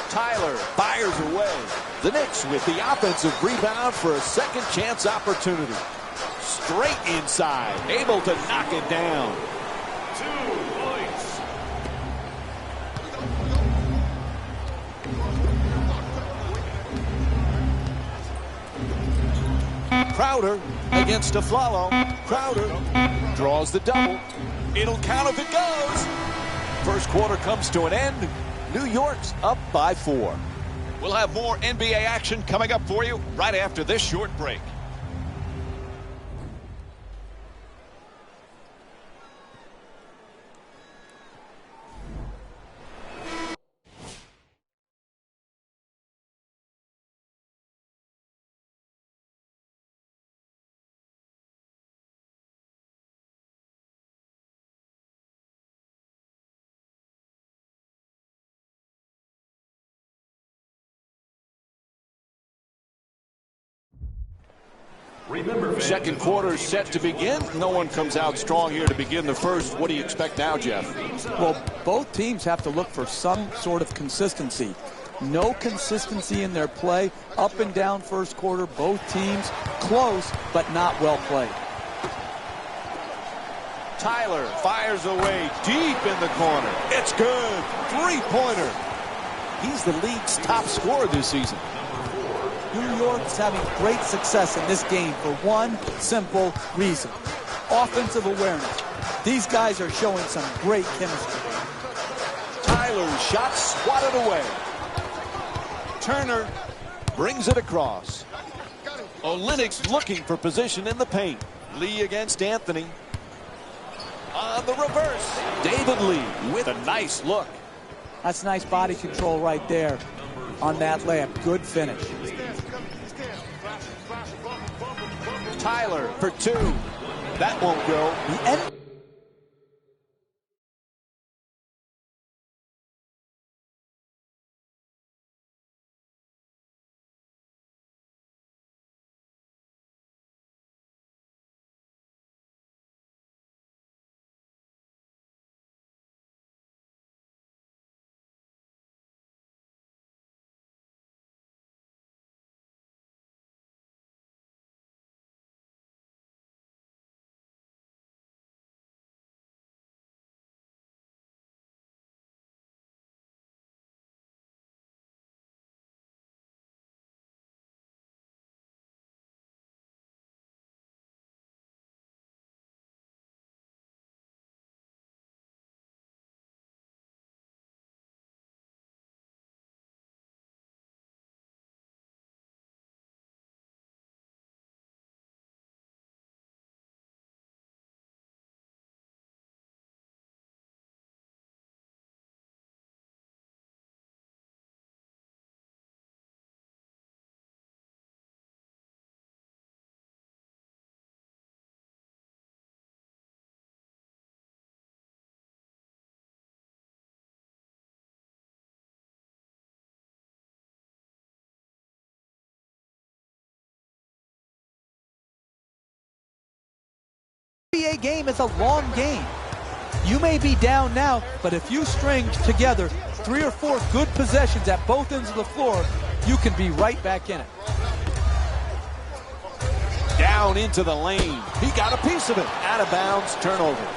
Tyler fires away. The Knicks with the offensive rebound for a second chance opportunity. Straight inside, able to knock it down. 2 points. Crowder against Afflalo. Crowder draws the double. It'll count if it goes. First quarter comes to an end. New York's up by 4. We'll have more NBA action coming up for you right after this short break. Remember, Second quarter set to begin. No one comes out strong here to begin the first. What do you expect now, Jeff? Well, both teams have to look for some sort of consistency. No consistency in their play. Up and down first quarter, both teams close, but not well played. Tyler fires away deep in the corner. It's good. Three-pointer. He's the league's top scorer this season. New York's having great success in this game for one simple reason: offensive awareness. These guys are showing some great chemistry. Tyler's shot swatted away. Turner brings it across. Olynyk looking for position in the paint. Lee against Anthony. On the reverse, David Lee with a nice look. That's nice body control right there on that layup. Good finish. Tyler for 2. That won't go. The end NBA game is a long game. You may be down now, but if you string together 3 or 4 good possessions at both ends of the floor, you can be right back in it. Down into the lane. He got a piece of it. Out of bounds, turnover.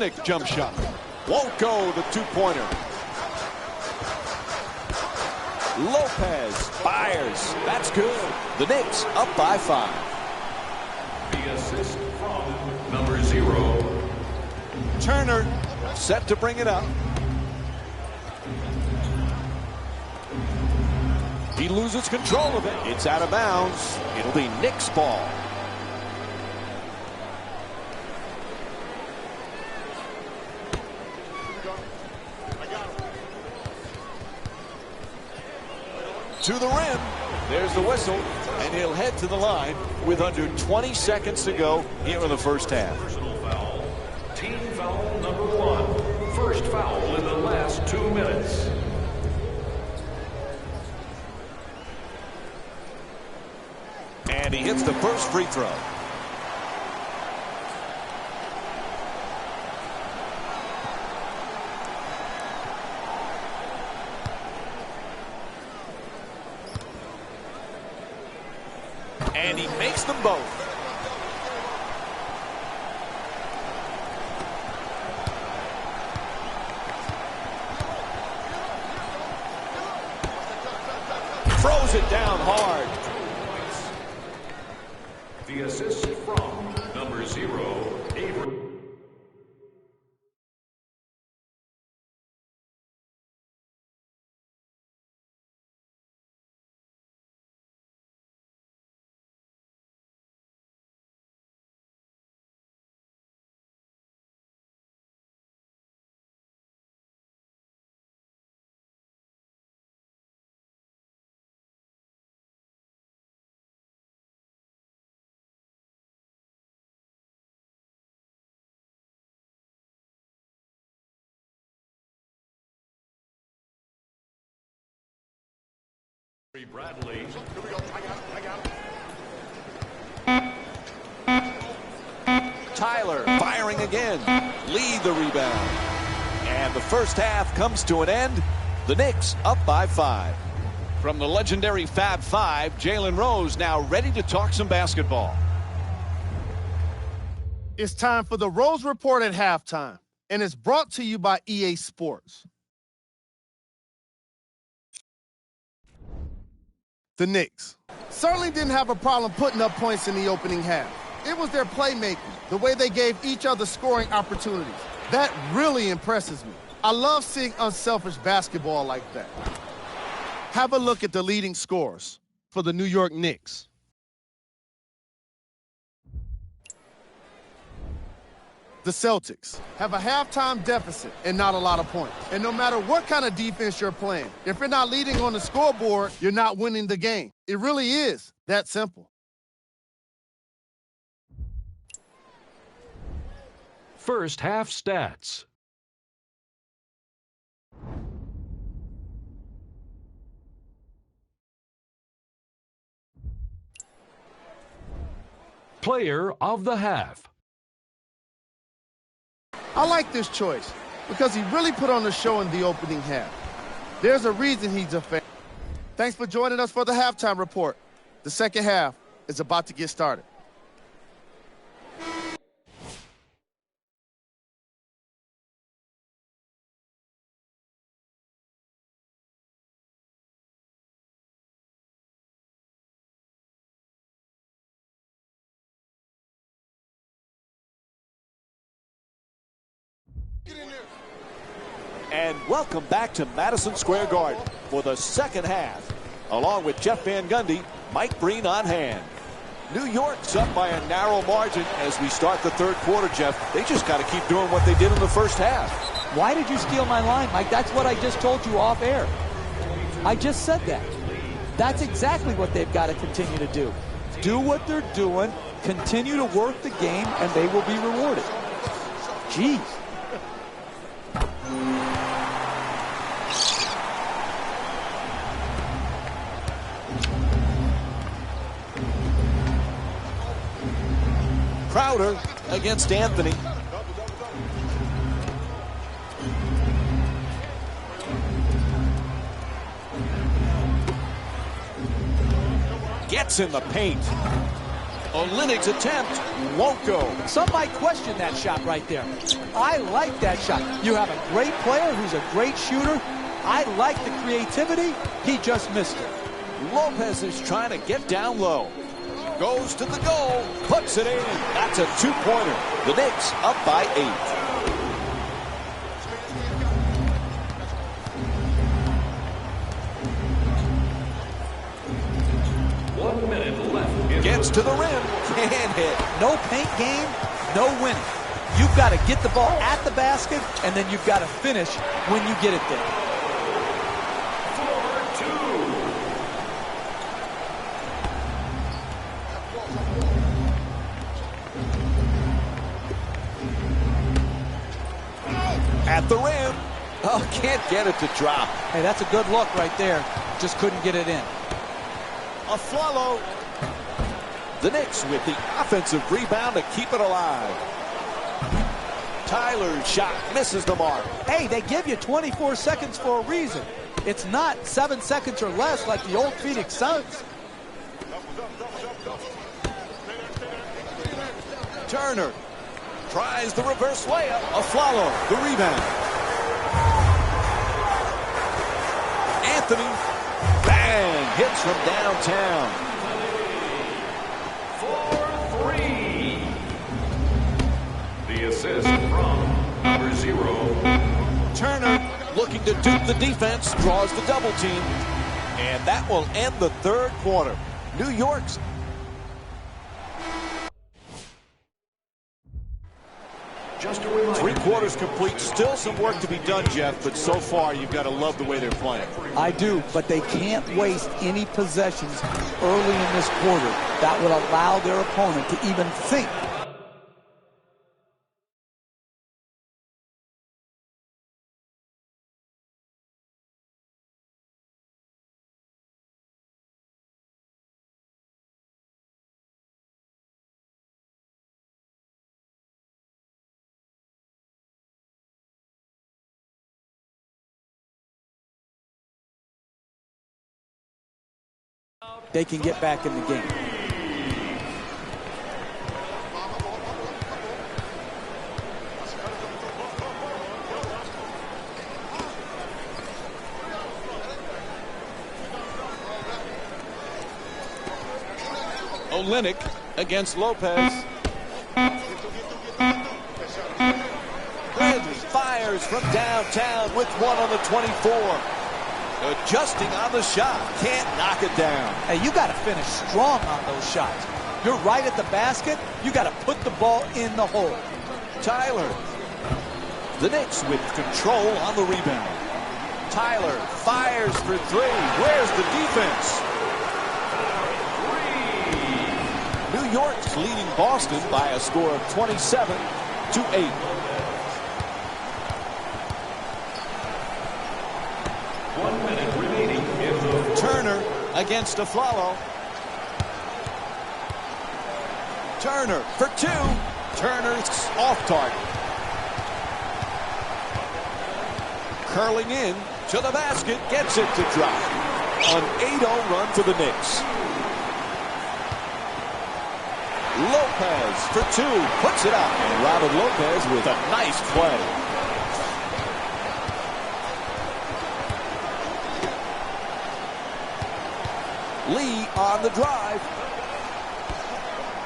Olynyk jump shot. Won't go, the two-pointer. Lopez fires. That's good. The Knicks up by 5. The assist from number 0. Turner set to bring it up. He loses control of it. It's out of bounds. It'll be Knicks ball. To the rim. There's the whistle. And he'll head to the line with under 20 seconds to go here in the first half. Personal foul. Team foul number 1. First foul in the last 2 minutes. And he hits the first free throw. And he makes them both. Throws it down hard. The assist from number 0, Avery. Bradley. Tyler firing again. Lead the rebound. And the first half comes to an end. The Knicks up by 5. From the legendary Fab Five, Jalen Rose now ready to talk some basketball. It's time for the Rose Report at halftime, and it's brought to you by EA Sports. The Knicks certainly didn't have a problem putting up points in the opening half. It was their playmaking, the way they gave each other scoring opportunities. That really impresses me. I love seeing unselfish basketball like that. Have a look at the leading scorers for the New York Knicks. The Celtics have a halftime deficit and not a lot of points. And no matter what kind of defense you're playing, if you're not leading on the scoreboard, you're not winning the game. It really is that simple. First half stats. Player of the half. I like this choice because he really put on the show in the opening half. There's a reason he's a fan. Thanks for joining us for the halftime report. The second half is about to get started. And welcome back to Madison Square Garden for the second half. Along with Jeff Van Gundy, Mike Breen on hand. New York's up by a narrow margin as we start the third quarter, Jeff. They just got to keep doing what they did in the first half. Why did you steal my line, Mike? That's what I just told you off air. I just said that. That's exactly what they've got to continue to do. Do what they're doing, continue to work the game, and they will be rewarded. Jeez. Crowder against Anthony. Gets in the paint. Olynyk's attempt won't go. Some might question that shot right there. I like that shot. You have a great player who's a great shooter. I like the creativity. He just missed it. Lopez is trying to get down low. Goes to the goal, puts it in. That's a two-pointer. The Knicks up by 8. Gets to the rim, can't hit. No paint game, no winning. You've got to get the ball at the basket, and then you've got to finish when you get it there. At the rim. Oh, can't get it to drop. Hey, that's a good look right there. Just couldn't get it in. Afflalo. The Knicks with the offensive rebound to keep it alive. Tyler's shot misses the mark. Hey, they give you 24 seconds for a reason. It's not 7 seconds or less like the old Phoenix Suns. Turner tries the reverse layup. Afflalo, the rebound. Anthony, bang, hits from downtown. The assist from number 0. Turner looking to dupe the defense, draws the double team. And that will end the third quarter. New York's. Just a reminder. 3 quarters complete. Still some work to be done, Jeff, but so far you've got to love the way they're playing. I do, but they can't waste any possessions early in this quarter that would allow their opponent to even think. They can get back in the game. Olynyk against Lopez. Bradley fires from downtown with one on the 24. Adjusting on the shot. Can't knock it down. Hey, you got to finish strong on those shots. You're right at the basket. You got to put the ball in the hole. Tyler. The Knicks with control on the rebound. Tyler fires for 3. Where's the defense? New York's leading Boston by a score of 27-8. Turner against Afflalo. Turner for 2. Turner's off target. Curling in to the basket, gets it to drop. An 8-0 run for the Knicks. Lopez for 2, puts it up. And Robin Lopez with a nice play. Lee on the drive.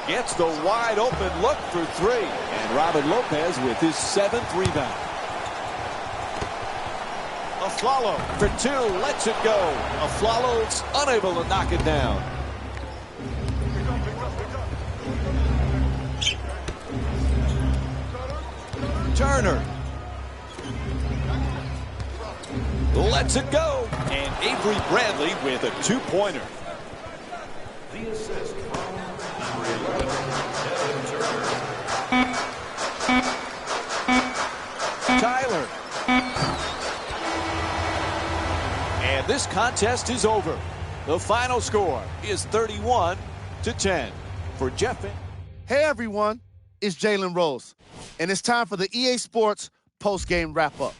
Gets the wide open look for 3. And Robin Lopez with his 7th rebound. Afflalo for 2, lets it go. Afflalo's unable to knock it down. Turner lets it go. And Avery Bradley with a 2-pointer. The assist from number 11, Devin Turner. Tyler. And this contest is over. The final score is 31-10 for Jeff. Hey, everyone. It's Jalen Rose, and it's time for the EA Sports post-game wrap-up.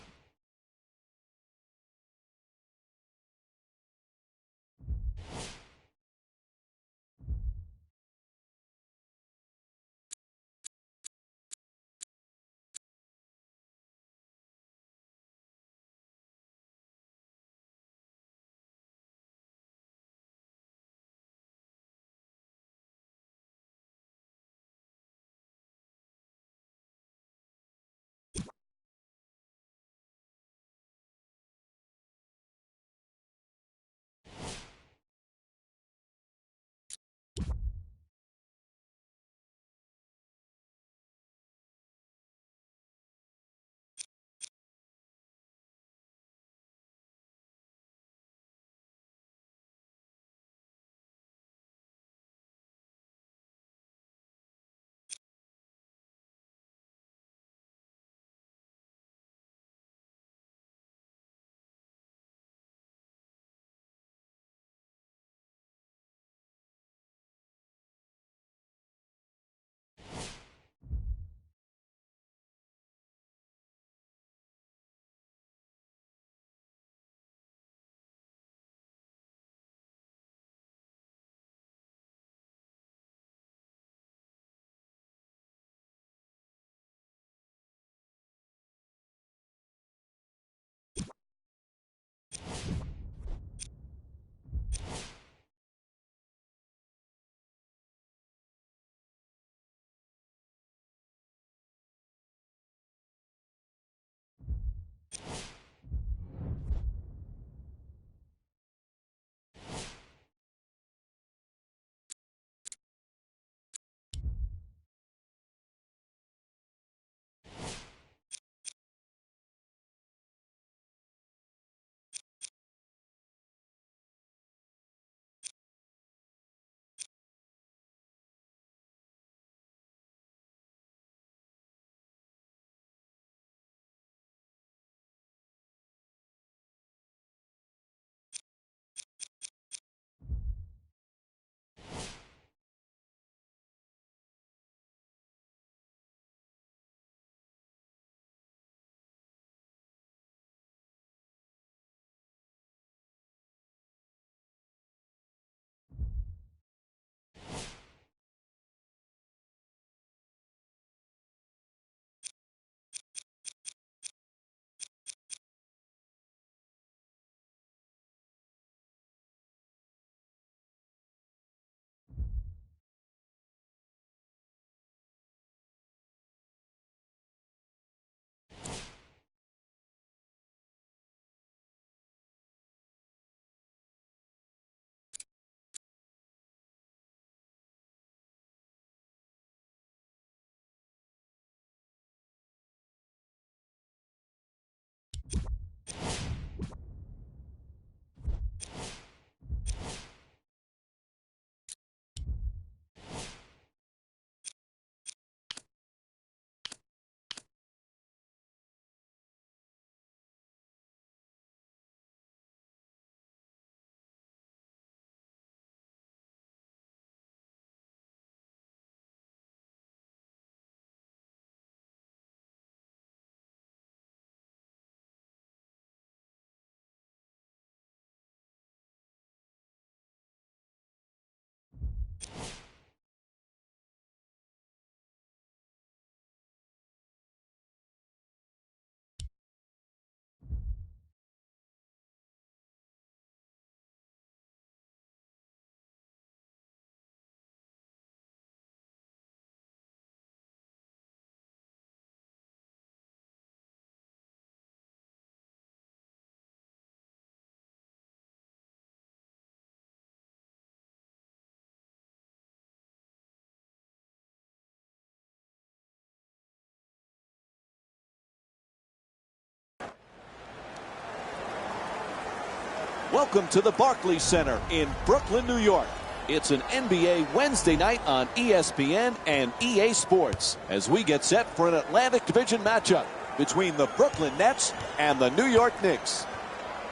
Welcome to the Barclays Center in Brooklyn, New York. It's an NBA Wednesday night on ESPN and EA Sports as we get set for an Atlantic Division matchup between the Brooklyn Nets and the New York Knicks.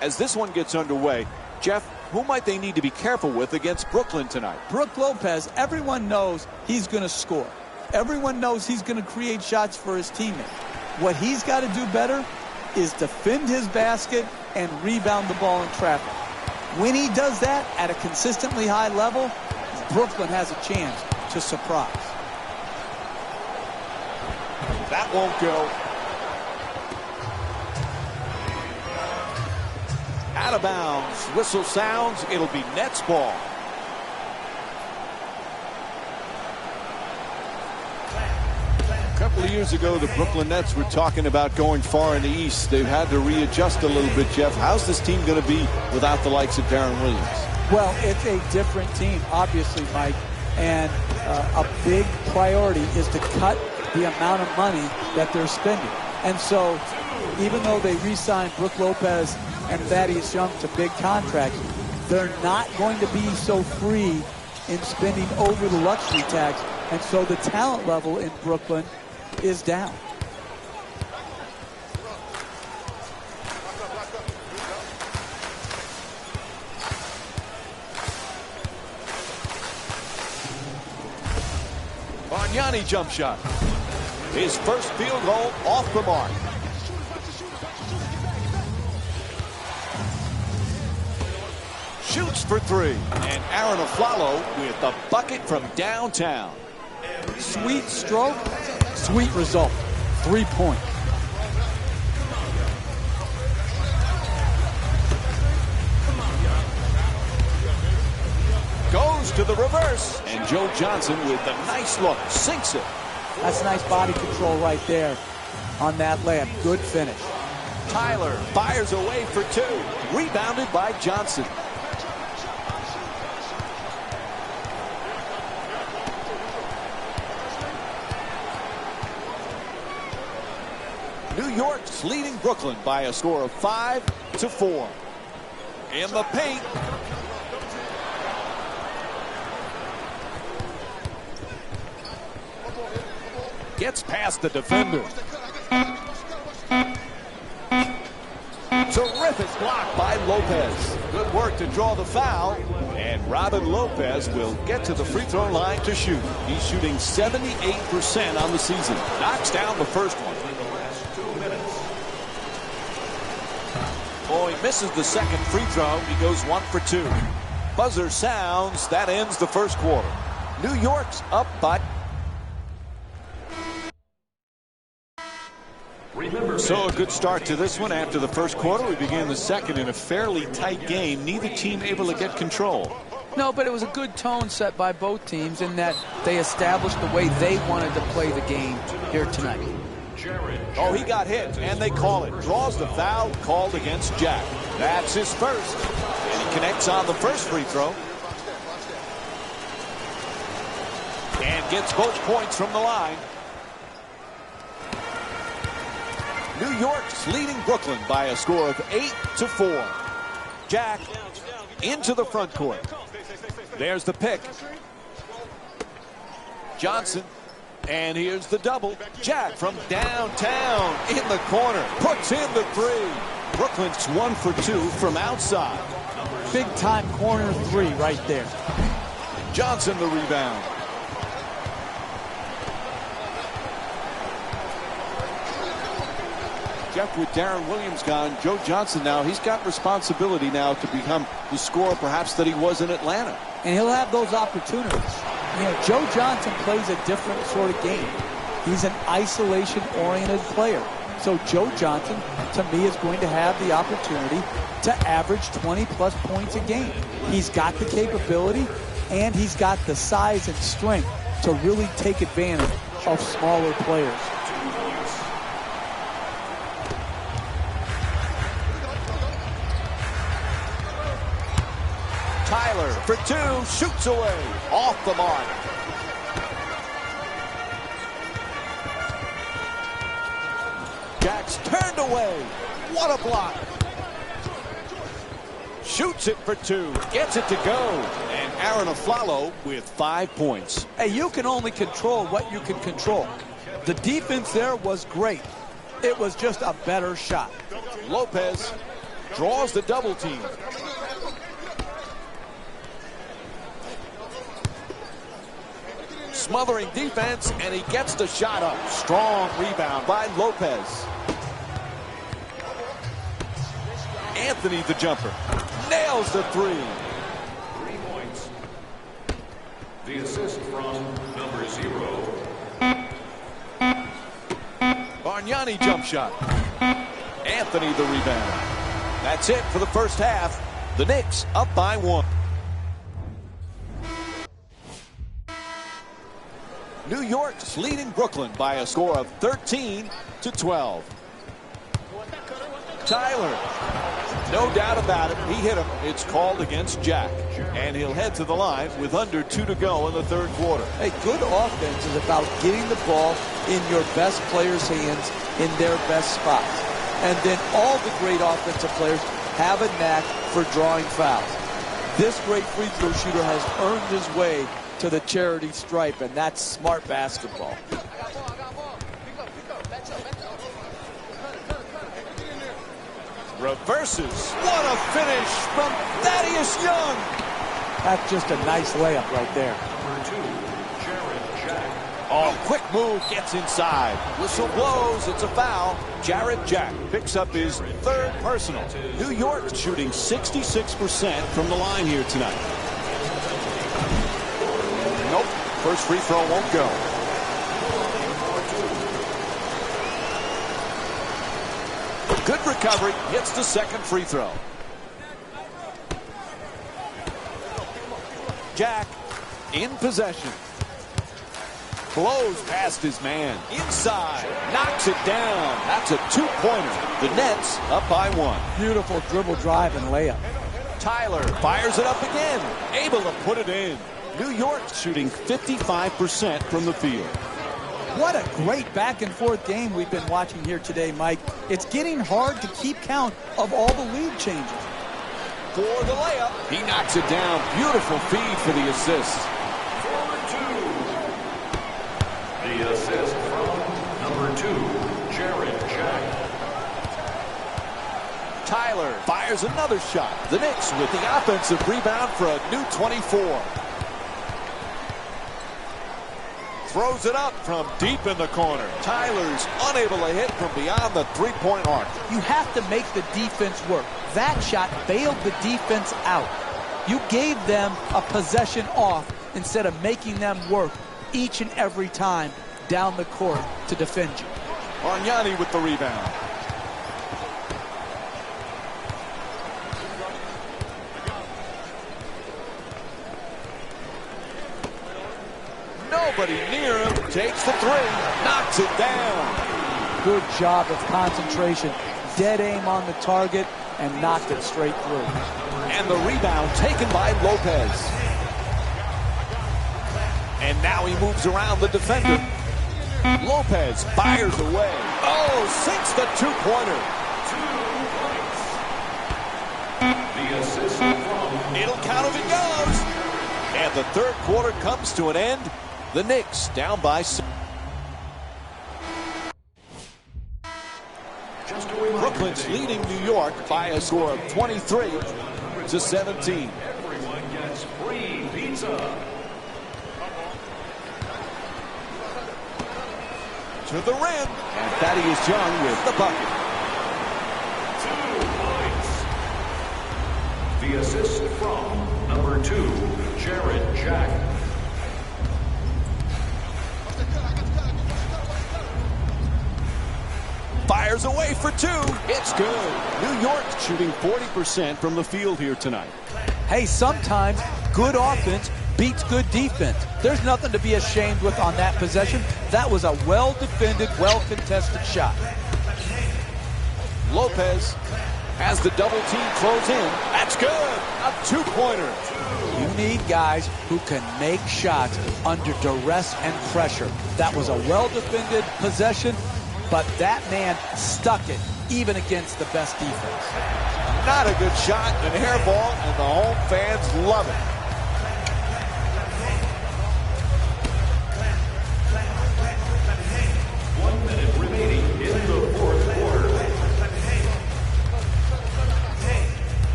As this one gets underway, Jeff, who might they need to be careful with against Brooklyn tonight? Brook Lopez, everyone knows he's going to score. Everyone knows he's going to create shots for his teammates. What he's got to do better is defend his basket and rebound the ball in traffic. When he does that at a consistently high level, Brooklyn has a chance to surprise. That won't go. Out of bounds. Whistle sounds. It'll be Nets ball. A couple of years ago, the Brooklyn Nets were talking about going far in the East. They've had to readjust a little bit, Jeff. How's this team going to be without the likes of Darren Williams? Well, it's a different team, obviously, Mike. And a big priority is to cut the amount of money that they're spending. And so, even though they re-signed Brook Lopez and Thaddeus Young to big contracts, they're not going to be so free in spending over the luxury tax. And so the talent level in Brooklyn is down. Bargnani jump shot. His first field goal off the mark. Shoots for three. And Aaron Aflalo with the bucket from downtown. Sweet stroke, sweet result. 3 points. Goes to the reverse. And Joe Johnson with the nice look. Sinks it. That's nice body control right there on that layup. Good finish. Tyler fires away for two. Rebounded by Johnson. New York's leading Brooklyn by a score of 5-4. In the paint. Gets past the defender. Terrific block by Lopez. Good work to draw the foul. And Robin Lopez will get to the free throw line to shoot. He's shooting 78% on the season. Knocks down the first one. Oh, he misses the second free throw. He goes 1 for 2. Buzzer sounds. That ends the first quarter. New York's up by. So a good start to this one. After the first quarter, we begin the second in a fairly tight game. Neither team able to get control. No, but it was a good tone set by both teams in that they established the way they wanted to play the game here tonight. Oh, he got hit, and they call it. Draws the foul called against Jack. That's his first. And he connects on the first free throw. And gets both points from the line. New York's leading Brooklyn by a score of 8-4. Jack into the front court. There's the pick. Johnson. And here's the double. Jack from downtown in the corner. Puts in the three. Brooklyn's 1 for 2 from outside. Big time corner three right there. Johnson the rebound. Jeff, with Darren Williams gone, Joe Johnson now, he's got responsibility now to become the scorer perhaps that he was in Atlanta. And he'll have those opportunities. You know, Joe Johnson plays a different sort of game. He's an isolation-oriented player. So Joe Johnson, to me, is going to have the opportunity to average 20-plus points a game. He's got the capability, and he's got the size and strength to really take advantage of smaller players. Tyler for two, shoots away, off the mark. Jack's turned away. What a block. shoots it for two, gets it to go. And Aaron Aflalo with 5 points. Hey, you can only control what you can control. The defense there was great. It was just a better shot. Lopez draws the double team. Smothering defense, and he gets the shot up. Strong rebound by Lopez. Anthony the jumper. Nails the three. 3 points. The assist from number 0. Bargnani jump shot. Anthony the rebound. That's it for the first half. The Knicks up by 1. New York's leading Brooklyn by a score of 13-12. Tyler. No doubt about it. He hit him. It's called against Jack. And he'll head to the line with under 2 to go in the third quarter. Hey, good offense is about getting the ball in your best players' hands in their best spots. And then all the great offensive players have a knack for drawing fouls. This great free throw shooter has earned his way to the charity stripe, and that's smart basketball. Reverses. What a finish from Thaddeus Young. That's just a nice layup right there. Number 2, Jarrett Jack. Oh, quick move, gets inside. Whistle blows, it's a foul. Jarrett Jack picks up his third personal. New York shooting 66% from the line here tonight. Nope, first free throw won't go. Good recovery, hits the second free throw. Jack in possession. Blows past his man. Inside. Knocks it down. That's a two-pointer. The Nets up by 1. Beautiful dribble drive and layup. Tyler fires it up again. Able to put it in. New York shooting 55% from the field. What a great back-and-forth game we've been watching here today, Mike. It's getting hard to keep count of all the lead changes. For the layup. He knocks it down. Beautiful feed for the assist. The assist from number 2, Jarrett Jack. Tyler fires another shot. The Knicks with the offensive rebound for a new 24. Throws it up from deep in the corner. Tyler's unable to hit from beyond the three-point arc. You have to make the defense work. That shot bailed the defense out. You gave them a possession off instead of making them work each and every time down the court to defend you. Bargnani with the rebound. Nobody near him. Takes the three. Knocks it down. Good job of concentration. Dead aim on the target and knocked it straight through. And the rebound taken by Lopez. And now he moves around the defender. Lopez fires away. Oh, sinks the two-pointer. 2 points. The assist from. It'll count if it goes. And the third quarter comes to an end. The Knicks down by 6. Brooklyn's leading New York by a score of 23-17. Everyone gets free pizza. To the rim. And Thaddeus Young with the bucket. 2 points. The assist from number 2, Jarrett Jack. Fires away for 2. It's good. New York shooting 40% from the field here tonight. Hey, sometimes good offense beats good defense. There's nothing to be ashamed with on that possession. That was a well-defended, well-contested shot. Lopez has the double team close in. That's good. A two-pointer. You need guys who can make shots under duress and pressure. That was a well-defended possession, but that man stuck it even against the best defense. Not a good shot, an air ball, and the home fans love it.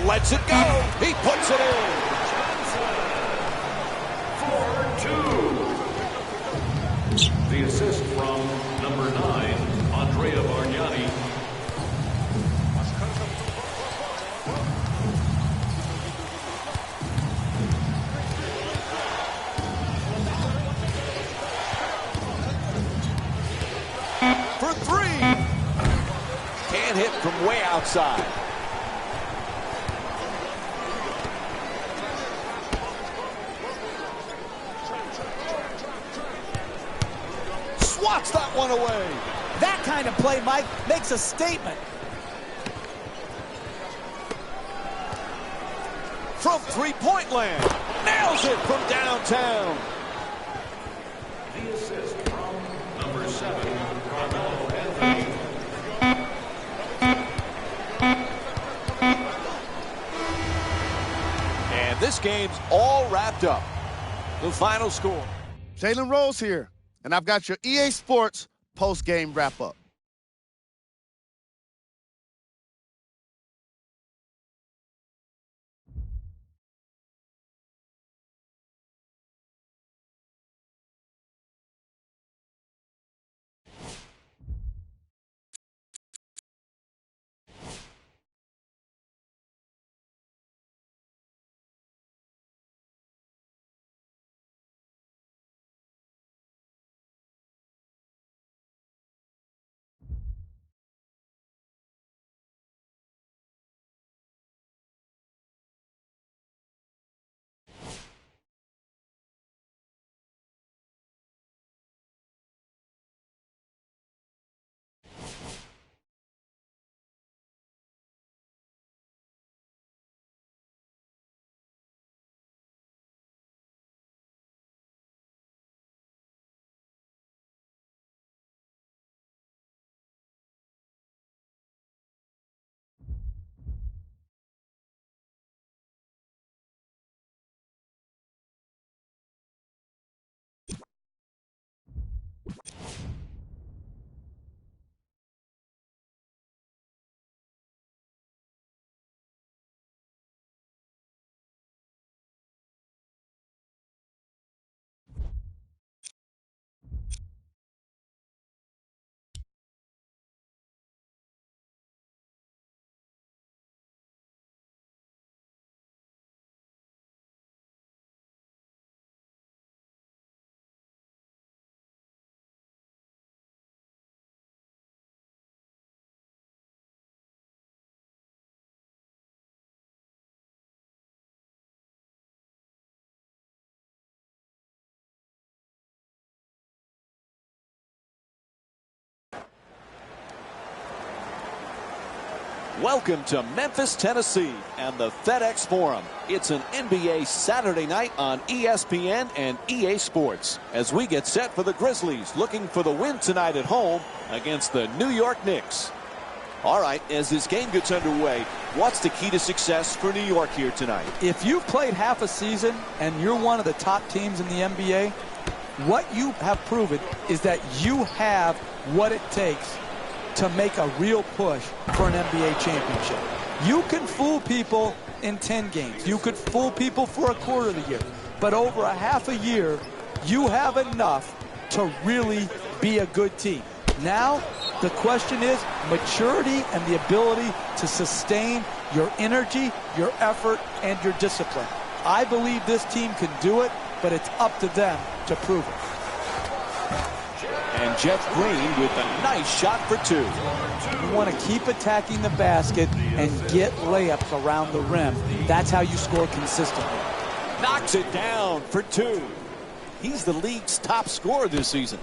Lets it go. He puts it in. 4-2. The assist from number 9, Andrea Bargnani. For three. Can't hit from way outside. Swats that one away. That kind of play, Mike, makes a statement. From three-point land. Nails it from downtown. The assist from number 7, Carmelo Anthony. And this game's all wrapped up. The final score. Jalen Rose here, and I've got your EA Sports post-game wrap-up. Welcome to Memphis, Tennessee, and the FedEx Forum. It's an NBA Saturday night on ESPN and EA Sports as we get set for the Grizzlies looking for the win tonight at home against the New York Knicks. All right, as this game gets underway, what's the key to success for New York here tonight? If you've played half a season and you're one of the top teams in the NBA, what you have proven is that you have what it takes to make a real push for an NBA championship. You can fool people in 10 games. You could fool people for a quarter of the year. But over a half a year, you have enough to really be a good team. Now, the question is maturity and the ability to sustain your energy, your effort, and your discipline. I believe this team can do it, but it's up to them to prove it. And Jeff Green with a nice shot for two. You want to keep attacking the basket and get layups around the rim. That's how you score consistently. Knocks it down for two. He's the league's top scorer this season.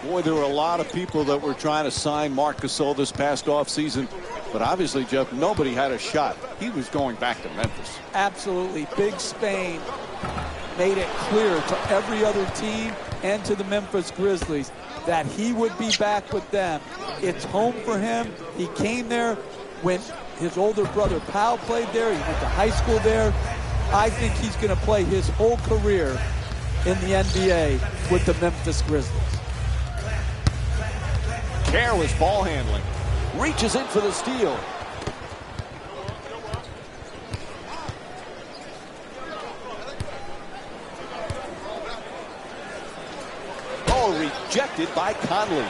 Boy, there were a lot of people that were trying to sign Marc Gasol this past offseason. But obviously, Jeff, nobody had a shot. He was going back to Memphis. Absolutely. Big Spain made it clear to every other team and to the Memphis Grizzlies that he would be back with them. It's home for him. He came there when his older brother Pau played there. He went to high school there. I think he's going to play his whole career in the NBA with the Memphis Grizzlies. Careless ball handling. Reaches in for the steal. Oh, rejected by Conley.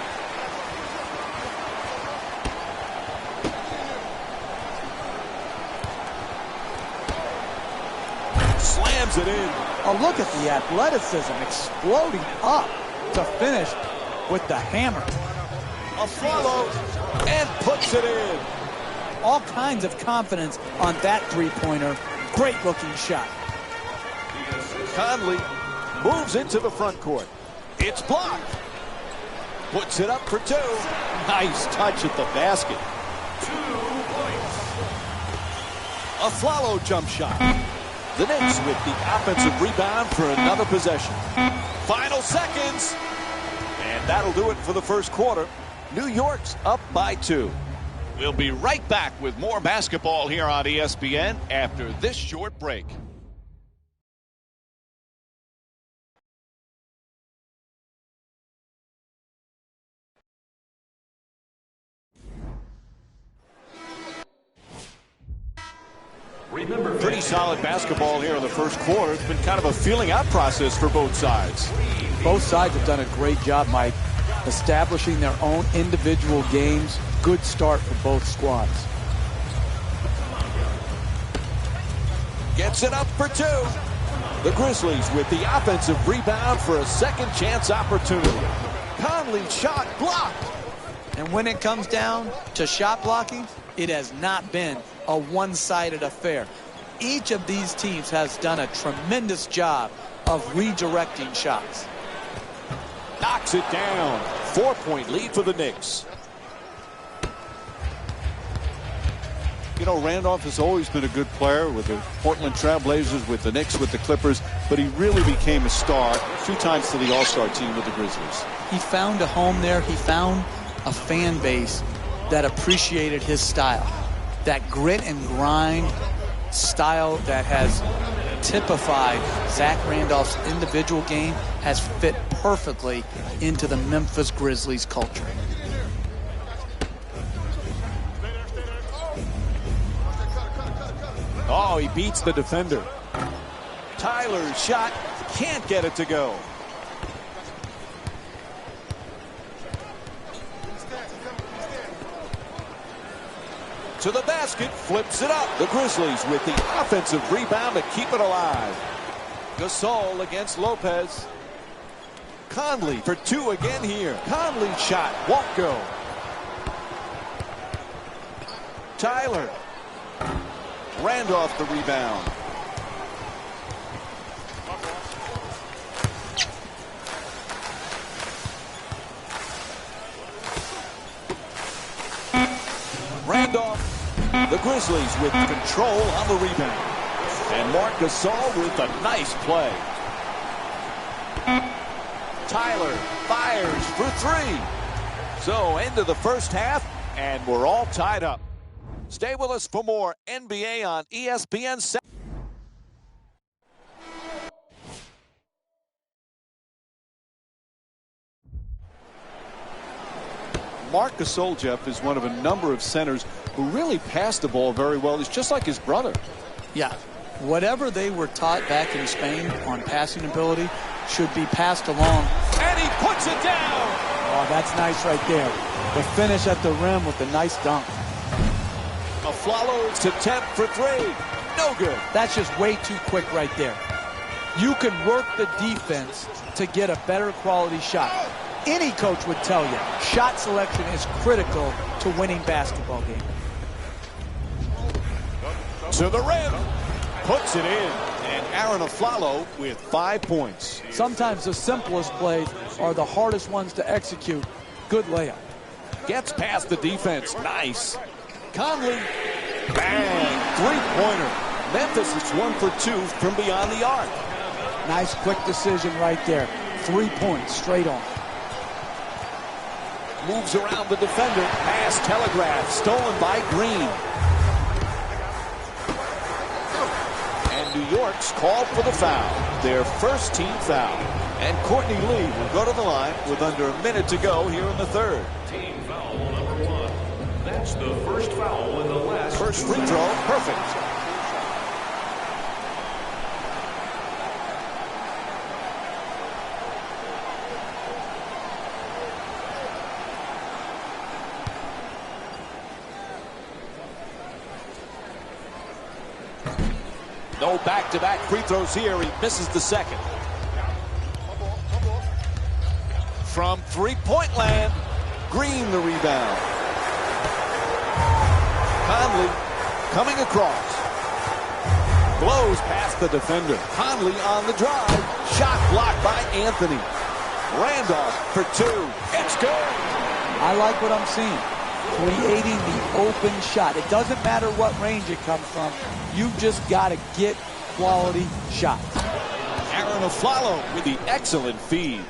Slams it in. Oh, look at the athleticism exploding up to finish with the hammer. A follow and puts it in. All kinds of confidence on that three-pointer. Great looking shot. Conley moves into the front court. It's blocked. Puts it up for two. Nice touch at the basket. 2 points. A follow jump shot. The Knicks with the offensive rebound for another possession. Final seconds. And that'll do it for the first quarter. New York's up by 2. We'll be right back with more basketball here on ESPN after this short break. Remember, Pretty solid basketball here in the first quarter. It's been kind of a feeling out process for both sides. Both sides have done a great job, Mike, establishing their own individual games. Good start for both squads. Gets it up for 2. The Grizzlies with the offensive rebound for a second chance opportunity. Conley shot blocked. And when it comes down to shot blocking, it has not been a one-sided affair. Each of these teams has done a tremendous job of redirecting shots. Knocks it down. 4-point lead for the Knicks. You know, Randolph has always been a good player with the Portland Trailblazers, with the Knicks, with the Clippers, but he really became a star 2 times to the All-Star team with the Grizzlies. He found a home there. He found a fan base that appreciated his style. That grit and grind style that has typified Zach Randolph's individual game has fit perfectly into the Memphis Grizzlies culture. Oh, he beats the defender. Tyler's shot can't get it to go. To the basket, flips it up. The Grizzlies with the offensive rebound to keep it alive. Gasol against Lopez. Conley for 2 again here. Conley's shot won't go. Tyler. Randolph the rebound. Randolph. The Grizzlies with control on the rebound. And Marc Gasol with a nice play. Tyler fires for 3. So end of the first half, and we're all tied up. Stay with us for more NBA on ESPN. Marc Gasol, Jeff, is one of a number of centers who really pass the ball very well. He's just like his brother. Yeah, whatever they were taught back in Spain on passing ability should be passed along. And he puts it down. Oh, that's nice right there. The finish at the rim with the nice dunk. Afflalo's attempt for 3. No good. That's just way too quick right there. You can work the defense to get a better quality shot. Any coach would tell you, shot selection is critical to winning basketball games. To the rim. Puts it in. And Aaron Afflalo with 5 points. Sometimes the simplest plays are the hardest ones to execute. Good layup. Gets past the defense. Nice. Conley. Bang. 3-pointer. Memphis is 1 for 2 from beyond the arc. Nice quick decision right there. 3 points straight on. Moves around the defender. Pass telegraph. Stolen by Green. And New York's called for the foul. Their first team foul. And Courtney Lee will go to the line with under a minute to go here in the third. Team foul number 1. That's the first foul in the last. First free throw, perfect. No back-to-back free throws here. He misses the second. From three-point land, Green the rebound. Conley coming across. Blows past the defender. Conley on the drive. Shot blocked by Anthony. Randolph for two. It's good. I like what I'm seeing. Creating the open shot. It doesn't matter what range it comes from. You just got to get quality shots. Aaron Aflalo with the excellent feed.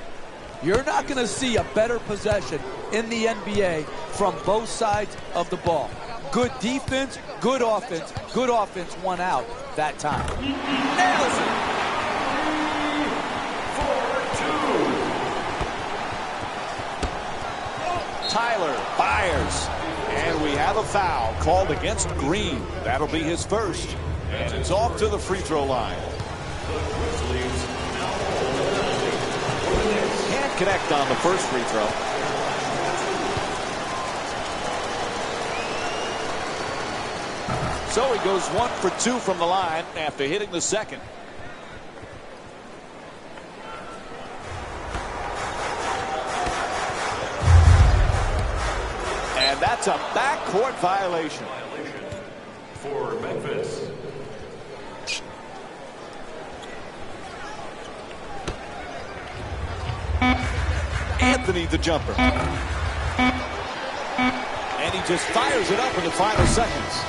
You're not going to see a better possession in the NBA from both sides of the ball. Good defense, good offense won out that time. Nails it. Tyler fires. And we have a foul called against Green. That'll be his first. And it's off to the free throw line. Can't connect on the first free throw. So he goes 1 for 2 from the line after hitting the second. And that's a backcourt violation. For Memphis. Anthony the jumper. And he just fires it up in the final seconds.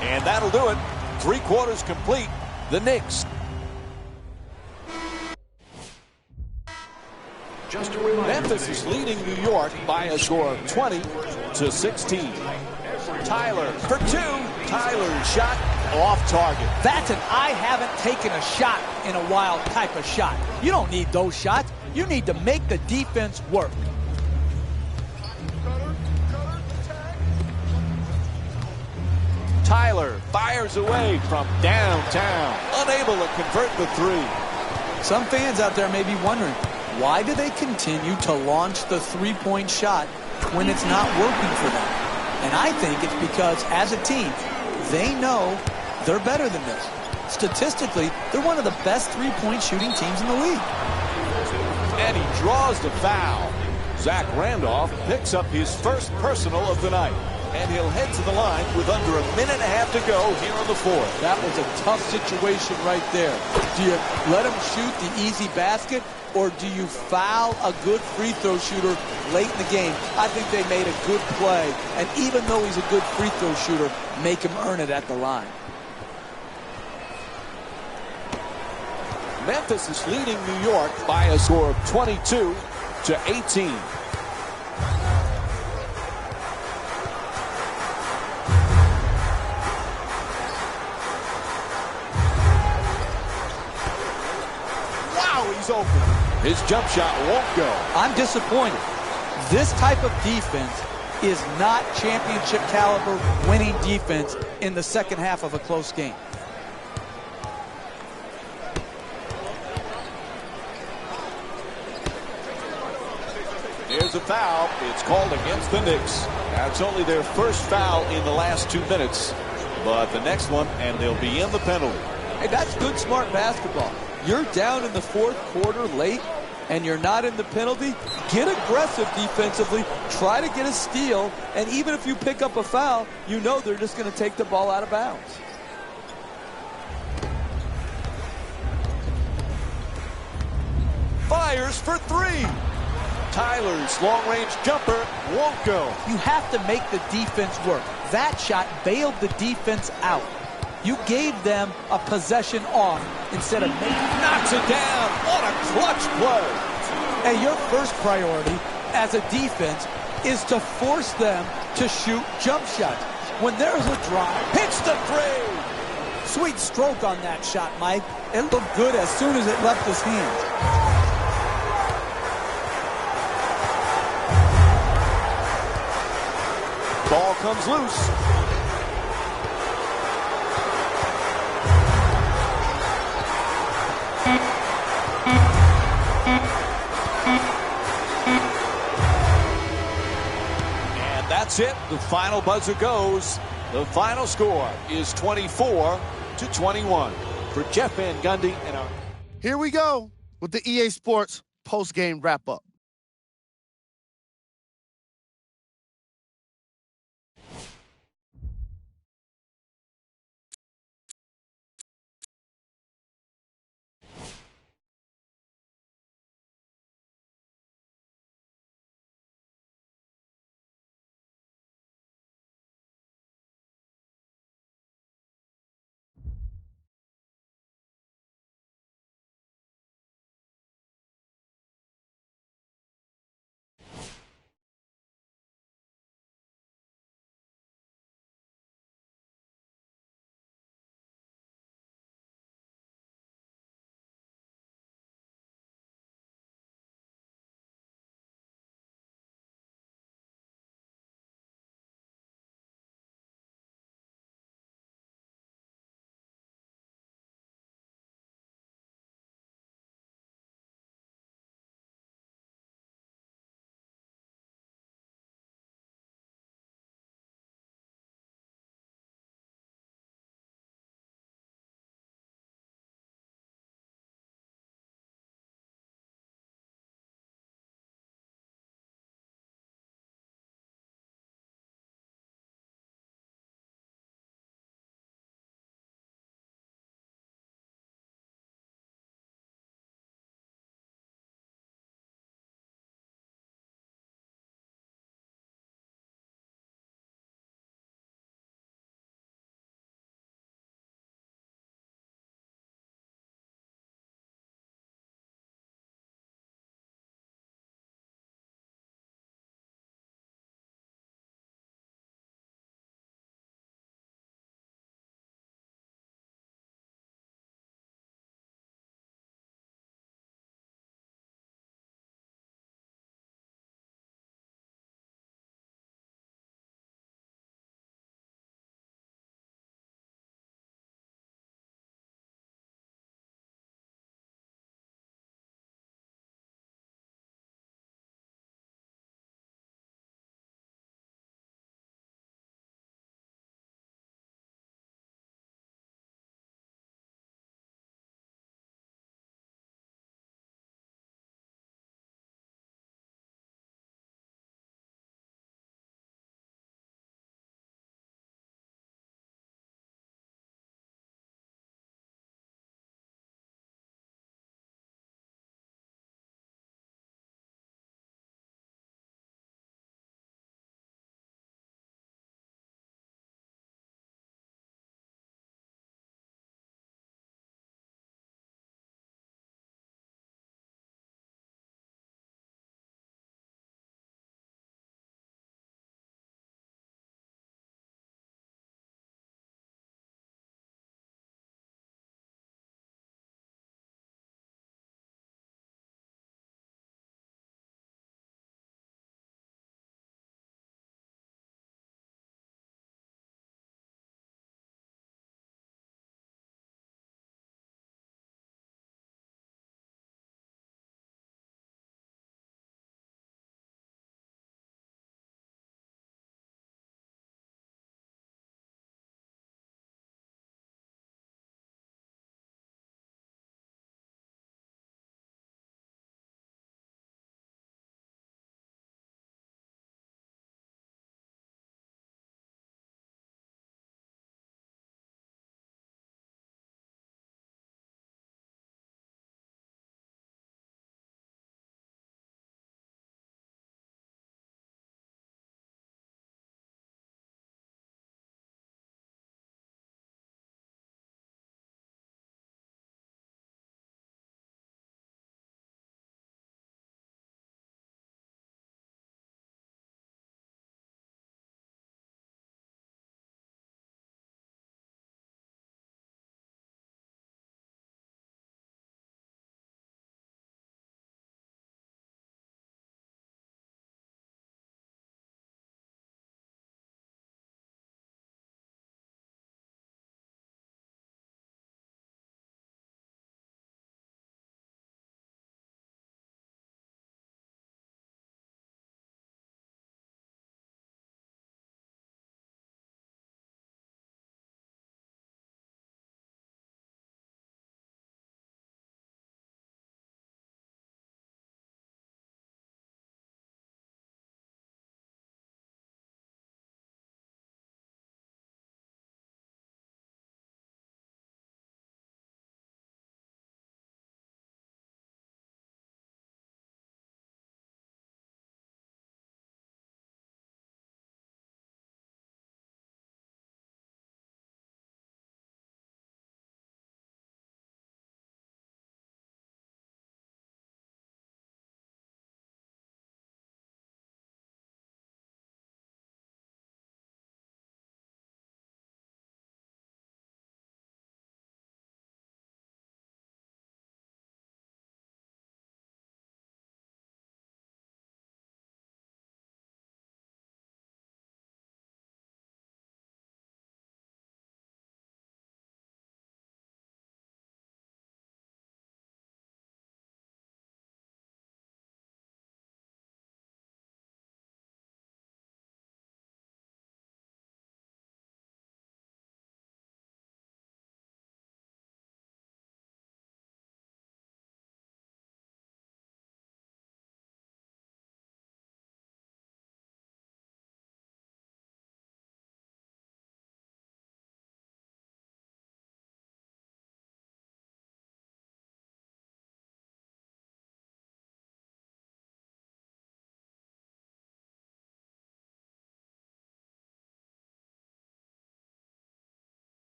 And that'll do it. 3 quarters complete. The Knicks. Just a reminder, Memphis is leading New York by a score of 20-16. Tyler for 2. Tyler's shot off target. That's an I haven't taken a shot in a while type of shot. You don't need those shots. You need to make the defense work. Tyler fires away from downtown. Unable to convert the 3. Some fans out there may be wondering, why do they continue to launch the three-point shot when it's not working for them? And I think it's because, as a team, they know they're better than this. Statistically, they're one of the best three-point shooting teams in the league. And he draws the foul. Zach Randolph picks up his first personal of the night. And he'll head to the line with under a minute and a half to go here in the fourth. That was a tough situation right there. Do you let him shoot the easy basket, or do you foul a good free throw shooter late in the game? I think they made a good play, and even though he's a good free throw shooter, make him earn it at the line. Memphis is leading New York by a score of 22-18. He's open. His jump shot won't go. I'm disappointed. This type of defense is not championship caliber winning defense in the second half of a close game. Here's a foul. It's called against the Knicks. That's only their first foul in the last 2 minutes. But the next one, and they'll be in the penalty. Hey, that's good, smart basketball. You're down in the fourth quarter late, and you're not in the penalty. Get aggressive defensively. Try to get a steal. And even if you pick up a foul, you know they're just going to take the ball out of bounds. Fires for 3. Tyler's long-range jumper won't go. You have to make the defense work. That shot bailed the defense out. You gave them a possession off instead of making. Knocks it down. What a clutch play. And your first priority as a defense is to force them to shoot jump shots. When there's a drive, Hits the three. sweet stroke on that shot, Mike. It looked good as soon as it left his hands. Ball comes loose. And that's it. The final buzzer goes. The final score is 24-21. For Jeff Van Gundy and our... Here we go with the EA Sports post-game wrap-up.